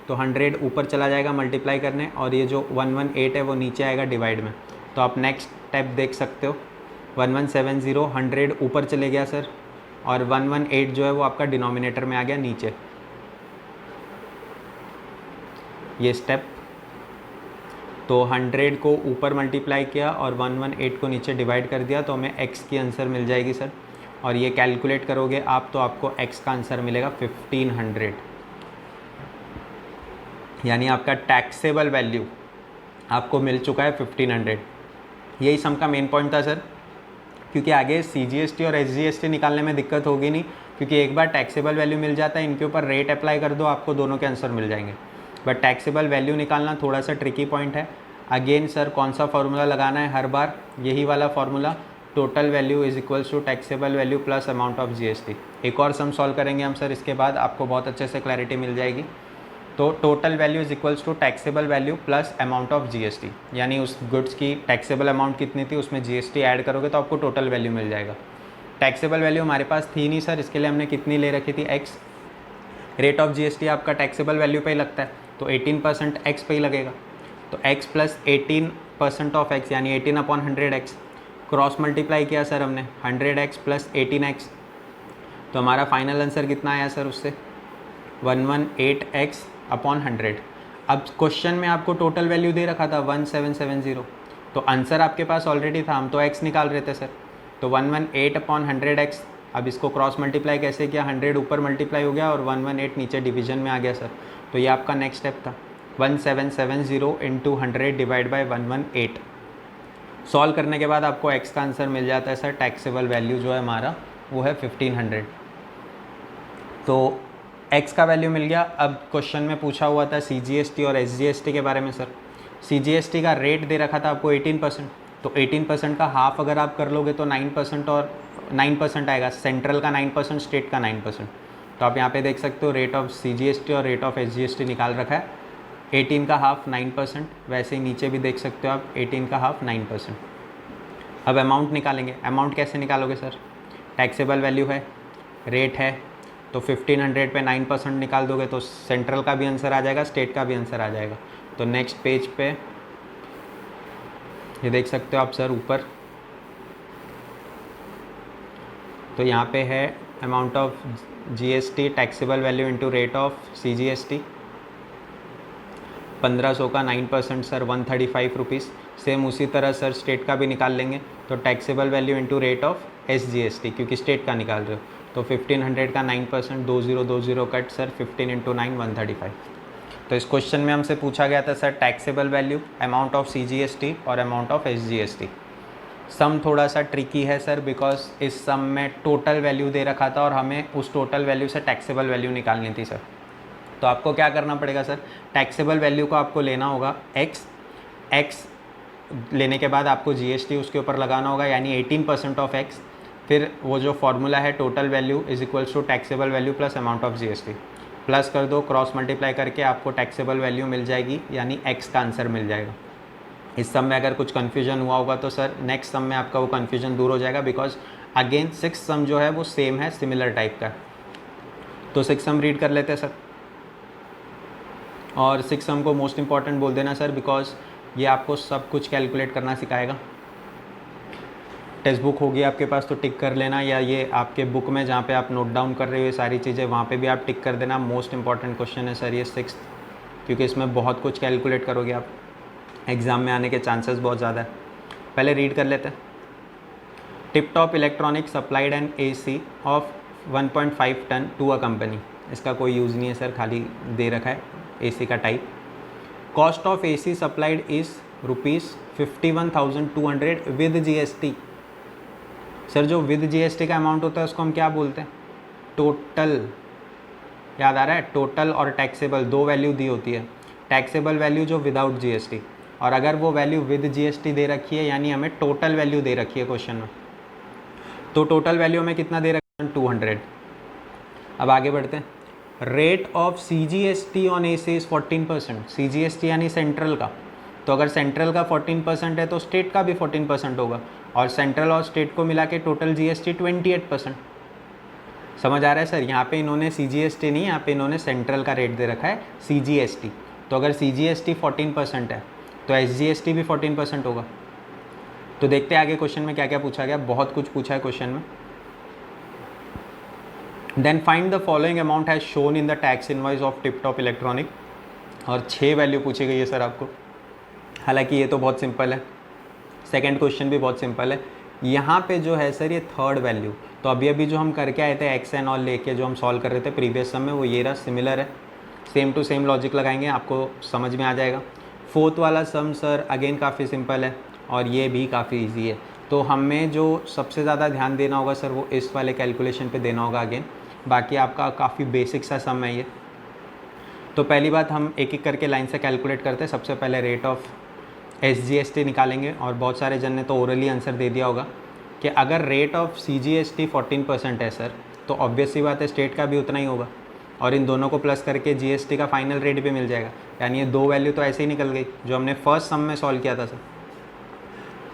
तो 100 ऊपर चला जाएगा मल्टीप्लाई करने, और ये जो 118 है वो नीचे आएगा डिवाइड में। तो आप नेक्स्ट स्टेप देख सकते हो, 1170 100 ऊपर चले गया सर, और 118 जो है वो आपका डिनोमिनेटर में आ गया नीचे। ये स्टेप, तो 100 को ऊपर मल्टीप्लाई किया और 118 को नीचे डिवाइड कर दिया, तो हमें x की आंसर मिल जाएगी सर। और ये कैलकुलेट करोगे आप तो आपको x का आंसर मिलेगा 1500, यानी आपका टैक्सेबल वैल्यू आपको मिल चुका है 1500। यही सम का मेन पॉइंट था सर, क्योंकि आगे CGST और SGST निकालने में दिक्कत होगी नहीं, क्योंकि एक बार टैक्सेबल वैल्यू मिल जाता है, इनके ऊपर रेट अप्लाई कर दो, आपको दोनों के आंसर मिल जाएंगे। बट टैक्सेबल वैल्यू निकालना थोड़ा सा ट्रिकी पॉइंट है। अगेन सर कौन सा फार्मूला लगाना है हर बार? यही वाला formula, total value is equals to taxable value plus amount of GST। एक और सम सॉल्व करेंगे हम सर, इसके बाद आपको बहुत अच्छे से क्लैरिटी मिल जाएगी। तो total value is equals to taxable value plus amount of GST, यानी उस गुड्स की टैक्सेबल अमाउंट कितनी थी उसमें GST ऐड करोगे तो आपको टोटल वैल्यू मिल जाएगा। टैक्सेबल वैल्यू हमारे पास थी नहीं सर, इसके लिए हमने कितनी ले रखी थी x। रेट ऑफ GST आपका टैक्सेबल वैल्यू पे ही लगता है, तो 18% x पे ही लगेगा। तो x प्लस 18% ऑफ x यानी 18 अपॉन 100x, क्रॉस मल्टीप्लाई किया सर हमने 100x प्लस 18x, तो हमारा फाइनल आंसर कितना आया सर उससे 118x अपॉन 100। अब क्वेश्चन में आपको टोटल वैल्यू दे रखा था 1770, तो आंसर आपके पास ऑलरेडी था, हम तो x निकाल रहे थे सर। तो 118 अपॉन 100x, अब इसको क्रॉस मल्टीप्लाई कैसे किया, 100 ऊपर मल्टीप्लाई हो गया और 118 नीचे डिवीजन में आ गया सर। तो ये आपका नेक्स्ट स्टेप था, 1770 इंटू 100 डिवाइड बाई 118। सॉल्व करने के बाद आपको x का आंसर मिल जाता है सर, टैक्सेबल वैल्यू जो है हमारा वो है 1500। तो x का वैल्यू मिल गया। अब क्वेश्चन में पूछा हुआ था CGST और SGST के बारे में सर। CGST का रेट दे रखा था आपको 18%, तो 18% का हाफ अगर आप कर लोगे तो 9% और 9% आएगा, सेंट्रल का 9%, स्टेट का 9%। तो आप यहाँ पे देख सकते हो रेट ऑफ CGST और रेट ऑफ SGST निकाल रखा है, 18 का हाफ 9%, वैसे ही नीचे भी देख सकते हो आप 18 का हाफ 9%। अब अमाउंट निकालेंगे। अमाउंट कैसे निकालोगे सर? टैक्सेबल वैल्यू है, रेट है, तो 1500 पे 9% निकाल दोगे तो सेंट्रल का भी आंसर आ जाएगा, स्टेट का भी आंसर आ जाएगा। तो नेक्स्ट पेज पे ये देख सकते हो आप सर ऊपर, तो यहाँ पे है amount of GST taxable value into rate of CGST, 1500 का 9% सर 135 रुपीज़। सेम उसी तरह सर स्टेट का भी निकाल लेंगे, तो taxable value into rate of SGST, क्योंकि स्टेट का निकाल रहे हो, तो 1500 का 9%, 2020 कट सर 15 इंटू 9 135। तो इस क्वेश्चन में हमसे पूछा गया था sir taxable value, amount of CGST और अमाउंट ऑफ SGST। सम थोड़ा सा ट्रिकी है सर, बिकॉज इस सम में टोटल वैल्यू दे रखा था और हमें उस टोटल वैल्यू से टैक्सेबल वैल्यू निकालनी थी सर। तो आपको क्या करना पड़ेगा सर, टैक्सेबल वैल्यू को आपको लेना होगा x लेने के बाद आपको GST उसके ऊपर लगाना होगा, यानी 18% ऑफ x, फिर वो जो फॉर्मूला है total value is equals to taxable value plus amount of GST, plus कर दो, क्रॉस मल्टीप्लाई करके आपको टैक्सेबल वैल्यू मिल जाएगी, यानी x का आंसर मिल जाएगा। इस सम में अगर कुछ कन्फ्यूजन हुआ होगा तो सर नेक्स्ट सम में आपका वो कन्फ्यूजन दूर हो जाएगा, बिकॉज अगेन 6 सम जो है वो सेम है, सिमिलर टाइप का। तो 6 सम रीड कर लेते हैं सर, और 6 सम को मोस्ट इंपॉर्टेंट बोल देना सर, बिकॉज ये आपको सब कुछ कैलकुलेट करना सिखाएगा। टेक्स्ट बुक होगी आपके पास तो टिक कर लेना, या ये आपके बुक में जहाँ पे आप नोट डाउन कर रहे हो ये सारी चीज़ें, वहाँ पे भी आप टिक कर देना। मोस्ट इंपॉर्टेंट क्वेश्चन है सर ये 6th, क्योंकि इसमें बहुत कुछ कैलकुलेट करोगे आप, एग्ज़ाम में आने के चांसेस बहुत ज़्यादा है। पहले रीड कर लेते हैं। Tip top electronic supplied an AC of 1.5 ton to a company. इसका कोई यूज़ नहीं है सर, खाली दे रखा है AC का type. Cost of AC supplied is 51,200 with GST. Sir जो विद जीएसटी का अमाउंट होता है उसको हम क्या बोलते हैं? टोटल। याद आ रहा है? टोटल और टैक्सेबल दो वैल्यू दी होती है। टैक्सेबल वैल्यू जो विदाउट जीएसटी, और अगर वो वैल्यू विद जीएसटी दे रखी है यानी हमें टोटल वैल्यू दे रखी है क्वेश्चन में, तो टोटल वैल्यू हमें कितना दे रखा है? 200। अब आगे बढ़ते हैं। Rate of CGST on AC is 14%। CGST यानी सेंट्रल का, तो अगर सेंट्रल का 14% है तो स्टेट का भी 14% होगा, और सेंट्रल और स्टेट को मिला के टोटल जीएसटी 28%। समझ आ रहा है सर? यहाँ पे इन्होंने सीजीएसटी नहीं, यहाँ पे इन्होंने सेंट्रल का रेट दे रखा है सीजीएसटी। तो अगर सीजीएसटी 14% है तो एसजीएसटी भी 14% होगा। तो देखते हैं आगे क्वेश्चन में क्या क्या पूछा गया। बहुत कुछ पूछा है क्वेश्चन में। Then find the following amount has shown in the tax invoice of tip top electronic, और 6 वैल्यू पूछी गई है सर आपको। हालांकि ये तो बहुत सिंपल है, सेकंड क्वेश्चन भी बहुत सिंपल है। यहाँ पे जो है सर ये थर्ड वैल्यू, तो अभी अभी जो हम करके आए थे एक्स एन ऑल लेके जो हम सॉल्व कर रहे थे प्रीवियस सम में, वो ये रहा, सिमिलर है, सेम टू सेम लॉजिक लगाएंगे, आपको समझ में आ जाएगा। फोर्थ वाला सम सर अगेन काफ़ी सिंपल है और ये भी काफ़ी इजी है। तो हमें जो सबसे ज़्यादा ध्यान देना होगा सर वो इस वाले कैलकुलेशन पे देना होगा अगेन, बाकी आपका काफ़ी बेसिक सा सम है ये। तो पहली बात हम एक एक करके लाइन से कैलकुलेट करते हैं। सबसे पहले रेट ऑफ एसजीएसटी निकालेंगे, और बहुत सारे जन ने तो ओरली आंसर दे दिया होगा कि अगर रेट ऑफ सीजीएसटी 14% है सर, तो ऑब्वियस सी बात है स्टेट का भी उतना ही होगा, और इन दोनों को प्लस करके जीएसटी का फाइनल रेट भी मिल जाएगा। यानी ये दो वैल्यू तो ऐसे ही निकल गई जो हमने फर्स्ट सम में सॉल्व किया था सर।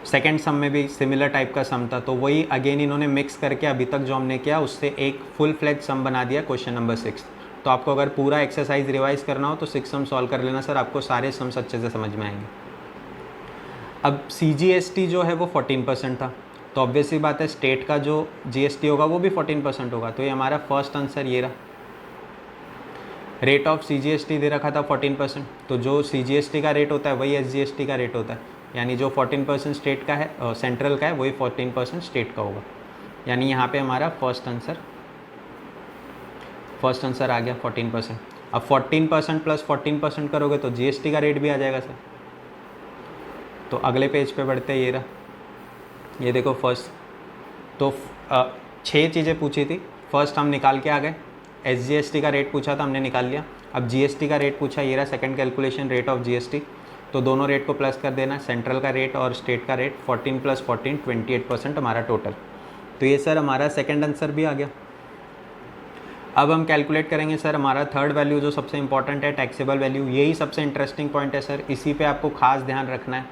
सेकेंड सम में भी सिमिलर टाइप का सम था, तो वही अगेन इन्होंने मिक्स करके अभी तक जो हमने किया उससे एक फुल फ्लेज सम बना दिया क्वेश्चन नंबर 6। तो आपको अगर पूरा एक्सरसाइज रिवाइज करना हो तो 6 सम सॉल्व कर लेना सर, आपको सारे सम्स अच्छे से समझ में आएंगे। अब सीजीएसटी जो है वो 14% था, तो ऑब्वियसली बात है स्टेट का जो जीएसटी होगा वो भी 14% होगा। तो ये हमारा फर्स्ट आंसर ये रहा। रेट ऑफ सीजीएसटी दे रखा था 14%, तो जो सीजीएसटी का रेट होता है वही एसजीएसटी का रेट होता है, यानी जो 14% स्टेट का है सेंट्रल का है वही 14% स्टेट का होगा। यानी यहाँ पे हमारा फर्स्ट आंसर आ गया 14%। अब 14% प्लस 14% करोगे तो जीएसटी का रेट भी आ जाएगा सर। तो अगले पेज पे बढ़ते हैं, ये रहा, ये देखो फर्स्ट। तो 6 चीज़ें पूछी थी, फर्स्ट हम निकाल के आ गए। एसजीएसटी का रेट पूछा था, हमने निकाल लिया। अब जीएसटी का रेट पूछा, ये रहा second calculation, rate of GST. तो दोनों रेट को प्लस कर देना, सेंट्रल का रेट और स्टेट का रेट। 14 प्लस 14 28% हमारा टोटल। तो ये सर हमारा सेकंड आंसर भी आ गया। अब हम कैलकुलेट करेंगे सर हमारा थर्ड वैल्यू जो सबसे इंपॉर्टेंट है, टैक्सेबल वैल्यू। यही सबसे इंटरेस्टिंग पॉइंट है सर, इसी पे आपको खास ध्यान रखना है।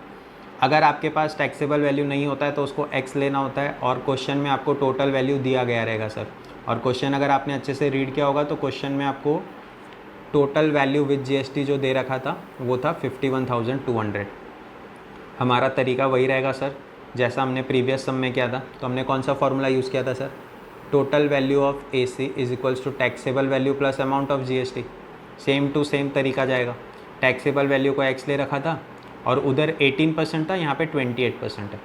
अगर आपके पास टैक्सेबल वैल्यू नहीं होता है तो उसको एक्स लेना होता है, और क्वेश्चन में आपको टोटल वैल्यू दिया गया रहेगा सर। और क्वेश्चन अगर आपने अच्छे से रीड किया होगा तो क्वेश्चन में आपको टोटल वैल्यू विद जीएसटी जो दे रखा था वो था 51,200। हमारा तरीका वही रहेगा सर जैसा हमने प्रीवियस सम में किया था। तो हमने कौन सा फॉर्मूला यूज़ किया था sir? Total value of AC is equals to taxable value plus amount of GST. Same to same तरीका जाएगा। टैक्सेबल वैल्यू को एक्स ले रखा था और उधर 18% था, यहाँ पे 28% है,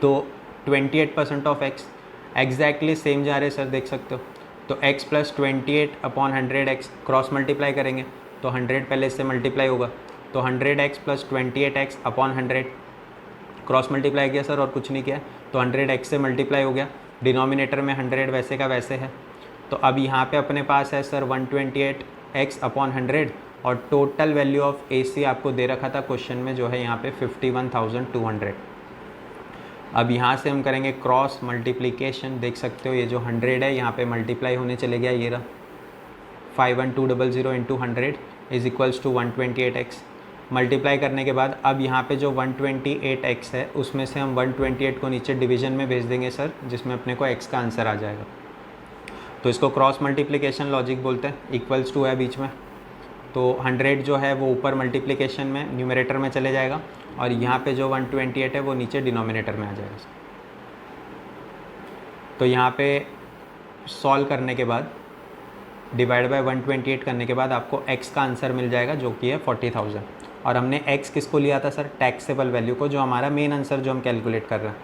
तो 28% ऑफ एक्स एग्जैक्टली सेम जा रहे सर, देख सकते हो। तो x plus 28/100x cross multiply करेंगे तो 100 पहले इससे मल्टीप्लाई होगा, तो 100x plus 28x upon 100 cross multiply किया सर और कुछ नहीं किया, तो 100x से मल्टीप्लाई हो गया। डिनोमिनेटर में 100 वैसे का वैसे है। तो अब यहाँ पे अपने पास है सर 128x अपॉन 100, और टोटल वैल्यू ऑफ AC आपको दे रखा था क्वेश्चन में जो है यहाँ पे 51,200। अब यहाँ से हम करेंगे क्रॉस मल्टीप्लिकेशन, देख सकते हो ये जो 100 है यहाँ पे मल्टीप्लाई होने चले गया, ये रहा 51200 into 100 is equals to 128x। Multiply करने के बाद अब यहाँ पे जो 128x है उसमें से हम 128 को नीचे डिवीजन में भेज देंगे सर, जिसमें अपने को x का आंसर आ जाएगा। तो इसको क्रॉस मल्टीप्लिकेशन लॉजिक बोलते हैं। इक्वल्स टू है बीच में, तो 100 जो है वो ऊपर मल्टीप्लिकेशन में न्यूमरेटर में चले जाएगा, और यहाँ पे जो 128 है वो नीचे डिनोमिनेटर में आ जाएगा। तो यहाँ पे सॉल्व करने के बाद डिवाइड बाय 128 करने के बाद आपको x का आंसर मिल जाएगा जो कि है 40,000। और हमने x किसको लिया था सर? टैक्सेबल वैल्यू को, जो हमारा मेन आंसर जो हम कैलकुलेट कर रहे हैं।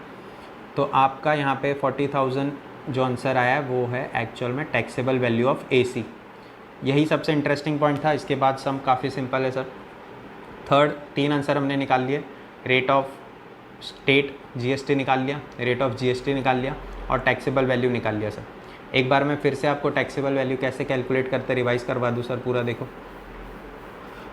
तो आपका यहाँ पे 40,000 जो आंसर आया है वो है एक्चुअल में टैक्सेबल वैल्यू ऑफ AC। यही सबसे इंटरेस्टिंग पॉइंट था। इसके बाद सम काफ़ी सिंपल है सर। थर्ड 3 आंसर हमने निकाल लिए। रेट ऑफ स्टेट जीएसटी निकाल लिया, रेट ऑफ जीएसटी निकाल लिया और टैक्सेबल वैल्यू निकाल लिया सर। एक बार मैं फिर से आपको टैक्सेबल वैल्यू कैसे कैलकुलेट करते रिवाइज़ करवा दूँ सर पूरा। देखो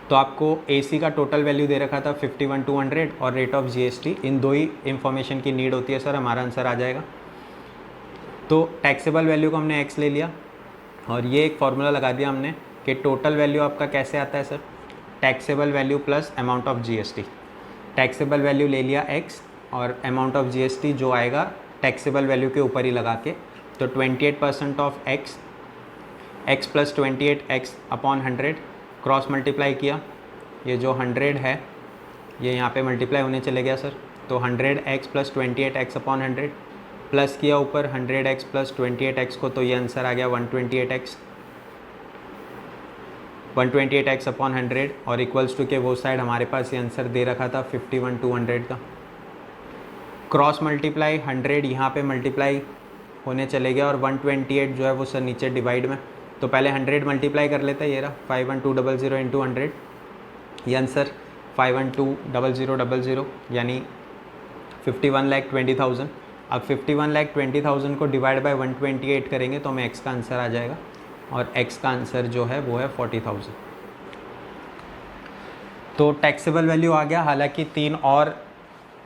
तो आपको एसी का टोटल वैल्यू दे रखा था 51,200 और रेट ऑफ जीएसटी, इन दो ही इन्फॉर्मेशन की नीड होती है सर, हमारा आंसर आ जाएगा। तो टैक्सेबल वैल्यू को हमने एक्स ले लिया और ये एक फार्मूला लगा दिया हमने कि टोटल वैल्यू आपका कैसे आता है sir, taxable value plus amount of GST. Taxable value ले लिया एक्स और अमाउंट ऑफ जीएसटी जो आएगा टैक्सेबल वैल्यू के ऊपर ही लगा के, तो 28% of x, x plus 28x upon 100 cross multiply किया, ये जो 100 है ये यहाँ पे मल्टीप्लाई होने चले गया सर, तो 100x plus 28x upon 100 plus किया ऊपर 100x प्लस 28x को, तो ये आंसर आ गया 128x अपॉन 100 और इक्वल्स टू के वो साइड हमारे पास ये आंसर दे रखा था 51,200 का। क्रॉस मल्टीप्लाई 100 यहाँ पे मल्टीप्लाई होने चले गया और 128 जो है वो सर नीचे डिवाइड में, तो पहले 100 मल्टीप्लाई कर लेते हैं, ये रहा 51200 इंटू 100, ये आंसर 5120000 यानी 51,20,000। अब 51,20,000 को डिवाइड बाय 128 करेंगे तो हमें एक्स का आंसर आ जाएगा और एक्स का आंसर जो है वो है 40,000। तो टैक्सेबल वैल्यू आ गया। हालांकि 3 और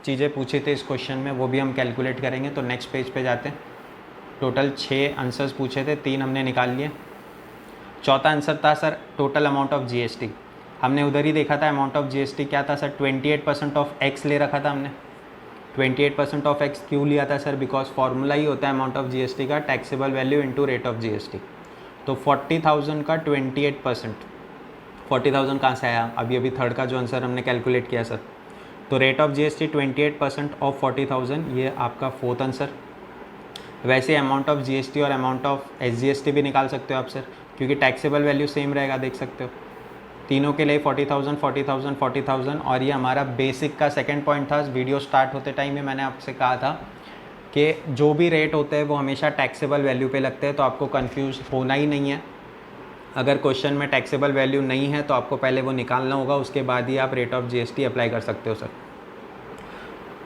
चीज़ें पूछी थी इस क्वेश्चन में, वो भी हम कैलकुलेट करेंगे। तो नेक्स्ट पेज पे जाते हैं। टोटल 6 आंसर्स पूछे थे, 3 हमने निकाल लिए। चौथा आंसर था sir total amount of GST. हमने उधर ही देखा था अमाउंट ऑफ जीएसटी क्या था सर, 28% ऑफ एक्स ले रखा था हमने। 28% ऑफ एक्स क्यों लिया था सर, बिकॉज फार्मूला ही होता है अमाउंट ऑफ जीएसटी का taxable value into rate of GST. तो 40,000 का 28%, 40,000 कहाँ से आया, अभी अभी थर्ड का जो आंसर हमने कैलकुलेट किया सर। तो रेट ऑफ जीएसटी 28% ऑफ 40,000, ये आपका फोर्थ आंसर। वैसे अमाउंट ऑफ जीएसटी और अमाउंट ऑफ एसजीएसटी भी निकाल सकते हो आप सर, क्योंकि टैक्सेबल वैल्यू सेम रहेगा, देख सकते हो तीनों के लिए 40,000 40,000 40,000। और ये हमारा बेसिक का सेकंड पॉइंट था। वीडियो स्टार्ट होते टाइम में मैंने आपसे कहा था कि जो भी रेट होते हैं वो हमेशा टैक्सेबल वैल्यू पे लगते हैं, तो आपको कंफ्यूज होना ही नहीं है। अगर क्वेश्चन में टैक्सेबल वैल्यू नहीं है तो आपको पहले वो निकालना होगा, उसके बाद ही आप रेट ऑफ जीएसटी अप्लाई कर सकते हो सर।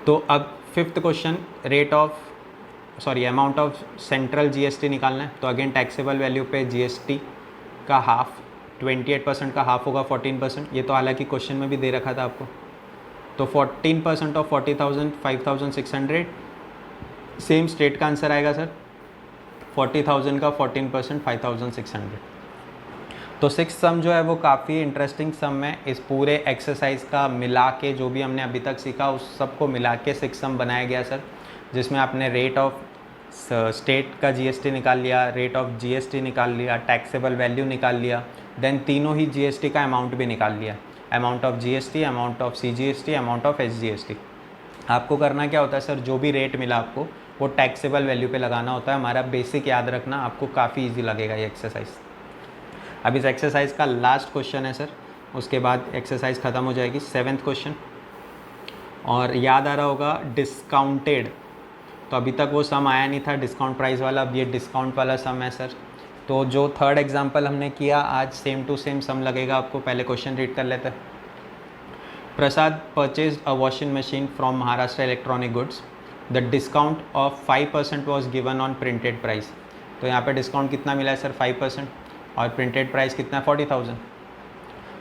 तो अब fifth question, amount of central GST निकालना है। तो अगेन टैक्सेबल वैल्यू पे जीएसटी का हाफ, 28% का हाफ होगा 14%। ये तो हालांकि क्वेश्चन में भी दे रखा था आपको। तो 14% ऑफ 40,000 5,600, सेम स्टेट का आंसर आएगा सर। 40,000 का 14% 5,600। तो सिक्स सम जो है वो काफ़ी इंटरेस्टिंग सम है। इस पूरे एक्सरसाइज का मिला के जो भी हमने अभी तक सीखा उस सबको मिला के सिक्स सम बनाया गया सर, जिसमें आपने रेट ऑफ स्टेट का जीएसटी निकाल लिया, रेट ऑफ जीएसटी निकाल लिया, टैक्सेबल वैल्यू निकाल लिया, देन तीनों ही जीएसटी का अमाउंट भी निकाल लिया, amount of GST, amount of CGST, amount of SGST. आपको करना क्या होता है सर, जो भी रेट मिला आपको वो टैक्सेबल वैल्यू पे लगाना होता है। हमारा बेसिक याद रखना, आपको काफ़ी ईजी लगेगा ये एक्सरसाइज। अब इस एक्सरसाइज का लास्ट क्वेश्चन है सर, उसके बाद एक्सरसाइज ख़त्म हो जाएगी। 7th क्वेश्चन, और याद आ रहा होगा डिस्काउंटेड, तो अभी तक वो सम आया नहीं था डिस्काउंट प्राइस वाला, अब ये डिस्काउंट वाला सम है सर। तो जो थर्ड एग्जांपल हमने किया आज सेम टू सेम सम लगेगा आपको। पहले क्वेश्चन रीड कर लेते हैं। Prasad purchase a washing machine from Maharashtra electronic goods, the discount of 5% was given on printed price. तो यहाँ पे डिस्काउंट कितना मिला है सर, 5%, और प्रिंटेड प्राइस कितना है 40,000।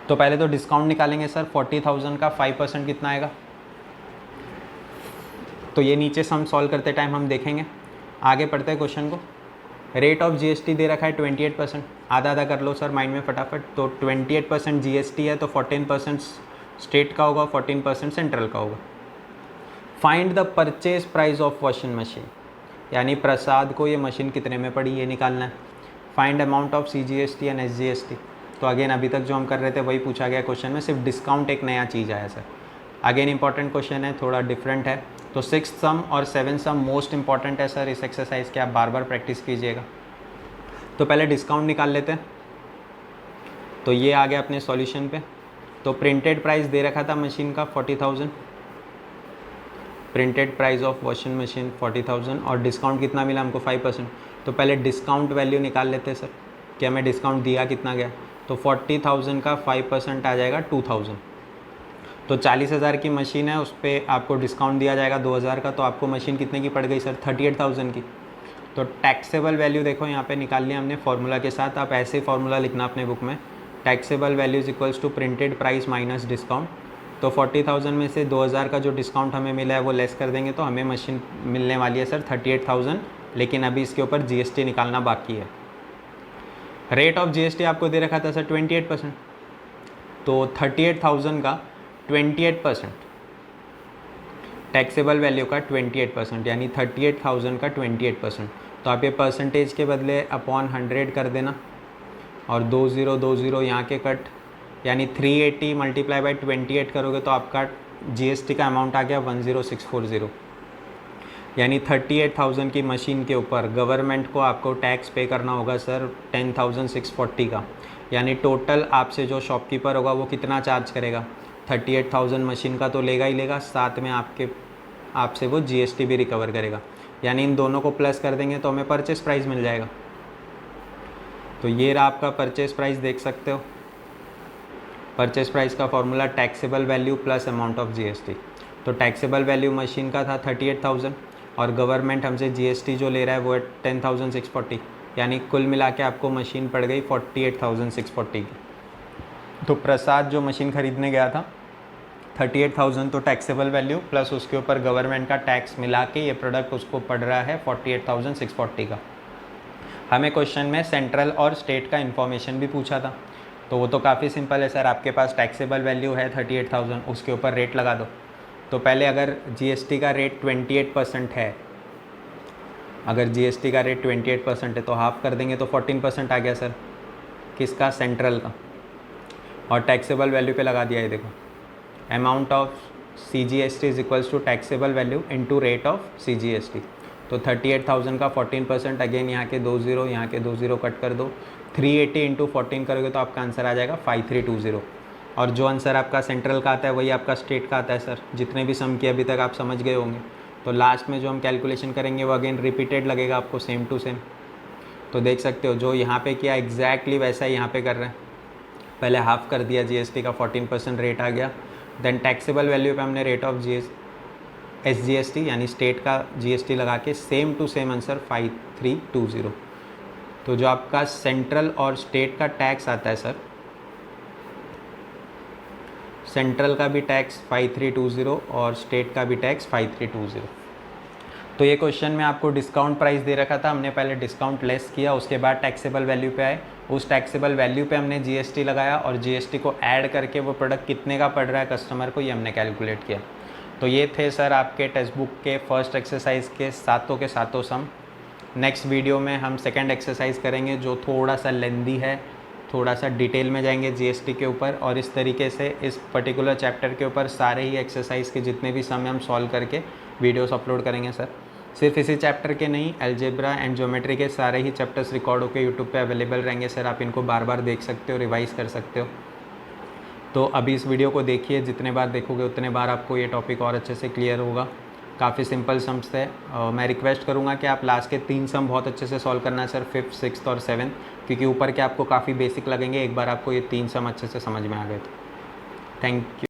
तो पहले तो डिस्काउंट निकालेंगे सर, 40,000 का 5% कितना आएगा, तो ये नीचे सम सॉल्व करते टाइम हम देखेंगे। आगे पढ़ते हैं क्वेश्चन को। रेट ऑफ जीएसटी दे रखा है 28%, आधा आधा कर लो सर माइंड में फटाफट। तो 28% जीएसटी है तो 14% स्टेट का होगा, 14% सेंट्रल का होगा। Find the purchase price of washing machine, यानी प्रसाद को ये मशीन कितने में पड़ी ये निकालना है। Find amount of CGST and SGST, तो अगेन अभी तक जो हम कर रहे थे वही पूछा गया क्वेश्चन में, सिर्फ डिस्काउंट एक नया चीज़ आया सर। अगेन इंपॉर्टेंट क्वेश्चन है, थोड़ा डिफरेंट है। तो 6th सम और 7th सम मोस्ट इंपॉर्टेंट है सर इस एक्सरसाइज के, आप बार बार प्रैक्टिस कीजिएगा। तो पहले डिस्काउंट निकाल लेते हैं। तो ये आ गया अपने सॉल्यूशन पे। तो प्रिंटेड प्राइस दे रखा था मशीन का 40,000, printed price of washing machine 40,000, और डिस्काउंट कितना मिला हमको 5%। तो पहले डिस्काउंट वैल्यू निकाल लेते हैं सर कि हमें डिस्काउंट दिया कितना गया। तो 40,000 का 5% आ जाएगा 2,000। तो 40,000 की मशीन है, उस पर आपको डिस्काउंट दिया जाएगा 2,000 का, तो आपको मशीन कितने की पड़ गई सर? 38,000 की। तो टैक्सेबल वैल्यू देखो यहाँ पे निकाल लिया हमने फॉर्मूला के साथ, आप ऐसे ही फॉर्मूला लिखना अपने बुक में, taxable value is equals to printed price minus discount. तो 40,000 में से 2,000 का जो डिस्काउंट हमें मिला है वो लेस कर देंगे, तो हमें मशीन मिलने वाली है सर 38,000, लेकिन अभी इसके ऊपर जीएसटी निकालना बाकी है। रेट ऑफ जीएसटी आपको दे रखा था सर 28%, तो 38,000 का 28%, टैक्सेबल वैल्यू का 28%, यानी 38,000 का 28%। तो आप ये परसेंटेज के बदले अपॉन 100 कर देना, और 2020 यहाँ के कट, यानी 380 मल्टीप्लाई बाई 28 करोगे तो आपका जीएसटी का अमाउंट आ गया 10640। यानी 38,000 की मशीन के ऊपर गवर्नमेंट को आपको टैक्स पे करना होगा सर 10,640 का। यानी टोटल आपसे जो शॉपकीपर होगा वो कितना चार्ज करेगा? 38,000 मशीन का तो लेगा ही लेगा, साथ में आपसे वो जीएसटी भी रिकवर करेगा। यानी इन दोनों को प्लस कर देंगे तो हमें परचेस प्राइस मिल जाएगा। तो ये रहा आपका परचेस प्राइस, देख सकते हो। परचेस प्राइस का formula taxable value plus amount of GST. तो टैक्सेबल वैल्यू मशीन का था 38,000 और गवर्नमेंट हमसे जीएसटी जो ले रहा है वो है 10,640, यानी कुल मिला के आपको मशीन पड़ गई 48,640 की। तो प्रसाद जो मशीन ख़रीदने गया था 38,000 तो टैक्सेबल वैल्यू प्लस उसके ऊपर गवर्नमेंट का टैक्स मिला के ये प्रोडक्ट उसको पड़ रहा है 48,640 का। हमें क्वेश्चन में सेंट्रल और स्टेट का इन्फॉर्मेशन भी पूछा था, तो वो तो काफ़ी सिंपल है सर। आपके पास टैक्सेबल वैल्यू है 38,000, उसके ऊपर रेट लगा दो। तो पहले अगर जीएसटी का रेट 28% है, अगर जीएसटी का रेट 28% है तो हाफ कर देंगे तो 14% आ गया सर, किसका? सेंट्रल का। और टैक्सेबल वैल्यू पे लगा दिया है, देखो, amount of CGST is equals to taxable value into rate of CGST. तो 38,000 का 14%, अगेन यहाँ के 20 यहाँ के 20 कट कर दो, 380 इंटू 14 करोगे तो आपका आंसर आ जाएगा 5320। और जो आंसर आपका सेंट्रल का आता है वही आपका स्टेट का आता है सर। जितने भी सम किए अभी तक आप समझ गए होंगे। तो लास्ट में जो हम कैलकुलेशन करेंगे वो अगेन रिपीटेड लगेगा आपको, सेम टू सेम। तो देख सकते हो जो यहाँ पे किया एग्जैक्टली वैसा ही यहाँ पे कर रहे हैं। पहले हाफ कर दिया जीएसटी का, 14% रेट आ गया। देन टैक्सेबल वैल्यू पे हमने रेट ऑफ एसजीएसटी यानी स्टेट का जीएसटी लगा के सेम टू सेम आंसर 5320। तो जो आपका सेंट्रल और स्टेट का टैक्स आता है सर, सेंट्रल का भी टैक्स 5320 और स्टेट का भी टैक्स 5320। तो ये क्वेश्चन में आपको डिस्काउंट प्राइस दे रखा था, हमने पहले डिस्काउंट लेस किया, उसके बाद टैक्सेबल वैल्यू पे आए। उस टैक्सेबल वैल्यू पे हमने जीएसटी लगाया और जीएसटी को ऐड करके वो प्रोडक्ट कितने का पड़ रहा है कस्टमर को, ये हमने कैलकुलेट किया। तो ये थे सर आपके टेक्स्ट बुक के फर्स्ट एक्सरसाइज के सातों सम। नेक्स्ट वीडियो में हम सेकंड एक्सरसाइज करेंगे जो थोड़ा सा लेंदी है, थोड़ा सा डिटेल में जाएंगे जीएसटी के ऊपर, और इस तरीके से इस पर्टिकुलर चैप्टर के ऊपर सारे ही एक्सरसाइज के जितने भी सम हम सॉल्व करके वीडियोस अपलोड करेंगे सर। सिर्फ इसी चैप्टर के नहीं, अलजेब्रा एंड ज्योमेट्री के सारे ही चैप्टर्स रिकॉर्ड होकर यूट्यूब पे अवेलेबल रहेंगे सर। आप इनको बार बार देख सकते हो, रिवाइज़ कर सकते हो। तो अभी इस वीडियो को देखिए, जितने बार देखोगे उतने बार आपको ये टॉपिक और अच्छे से क्लियर होगा। काफ़ी सिंपल सम्स थे। मैं रिक्वेस्ट करूँगा कि आप लास्ट के 3 सम बहुत अच्छे से सॉल्व करना है सर, 5th, 6th और 7th, क्योंकि ऊपर के आपको काफ़ी बेसिक लगेंगे। एक बार आपको ये 3 सम अच्छे से समझ में आ गए तो थैंक यू।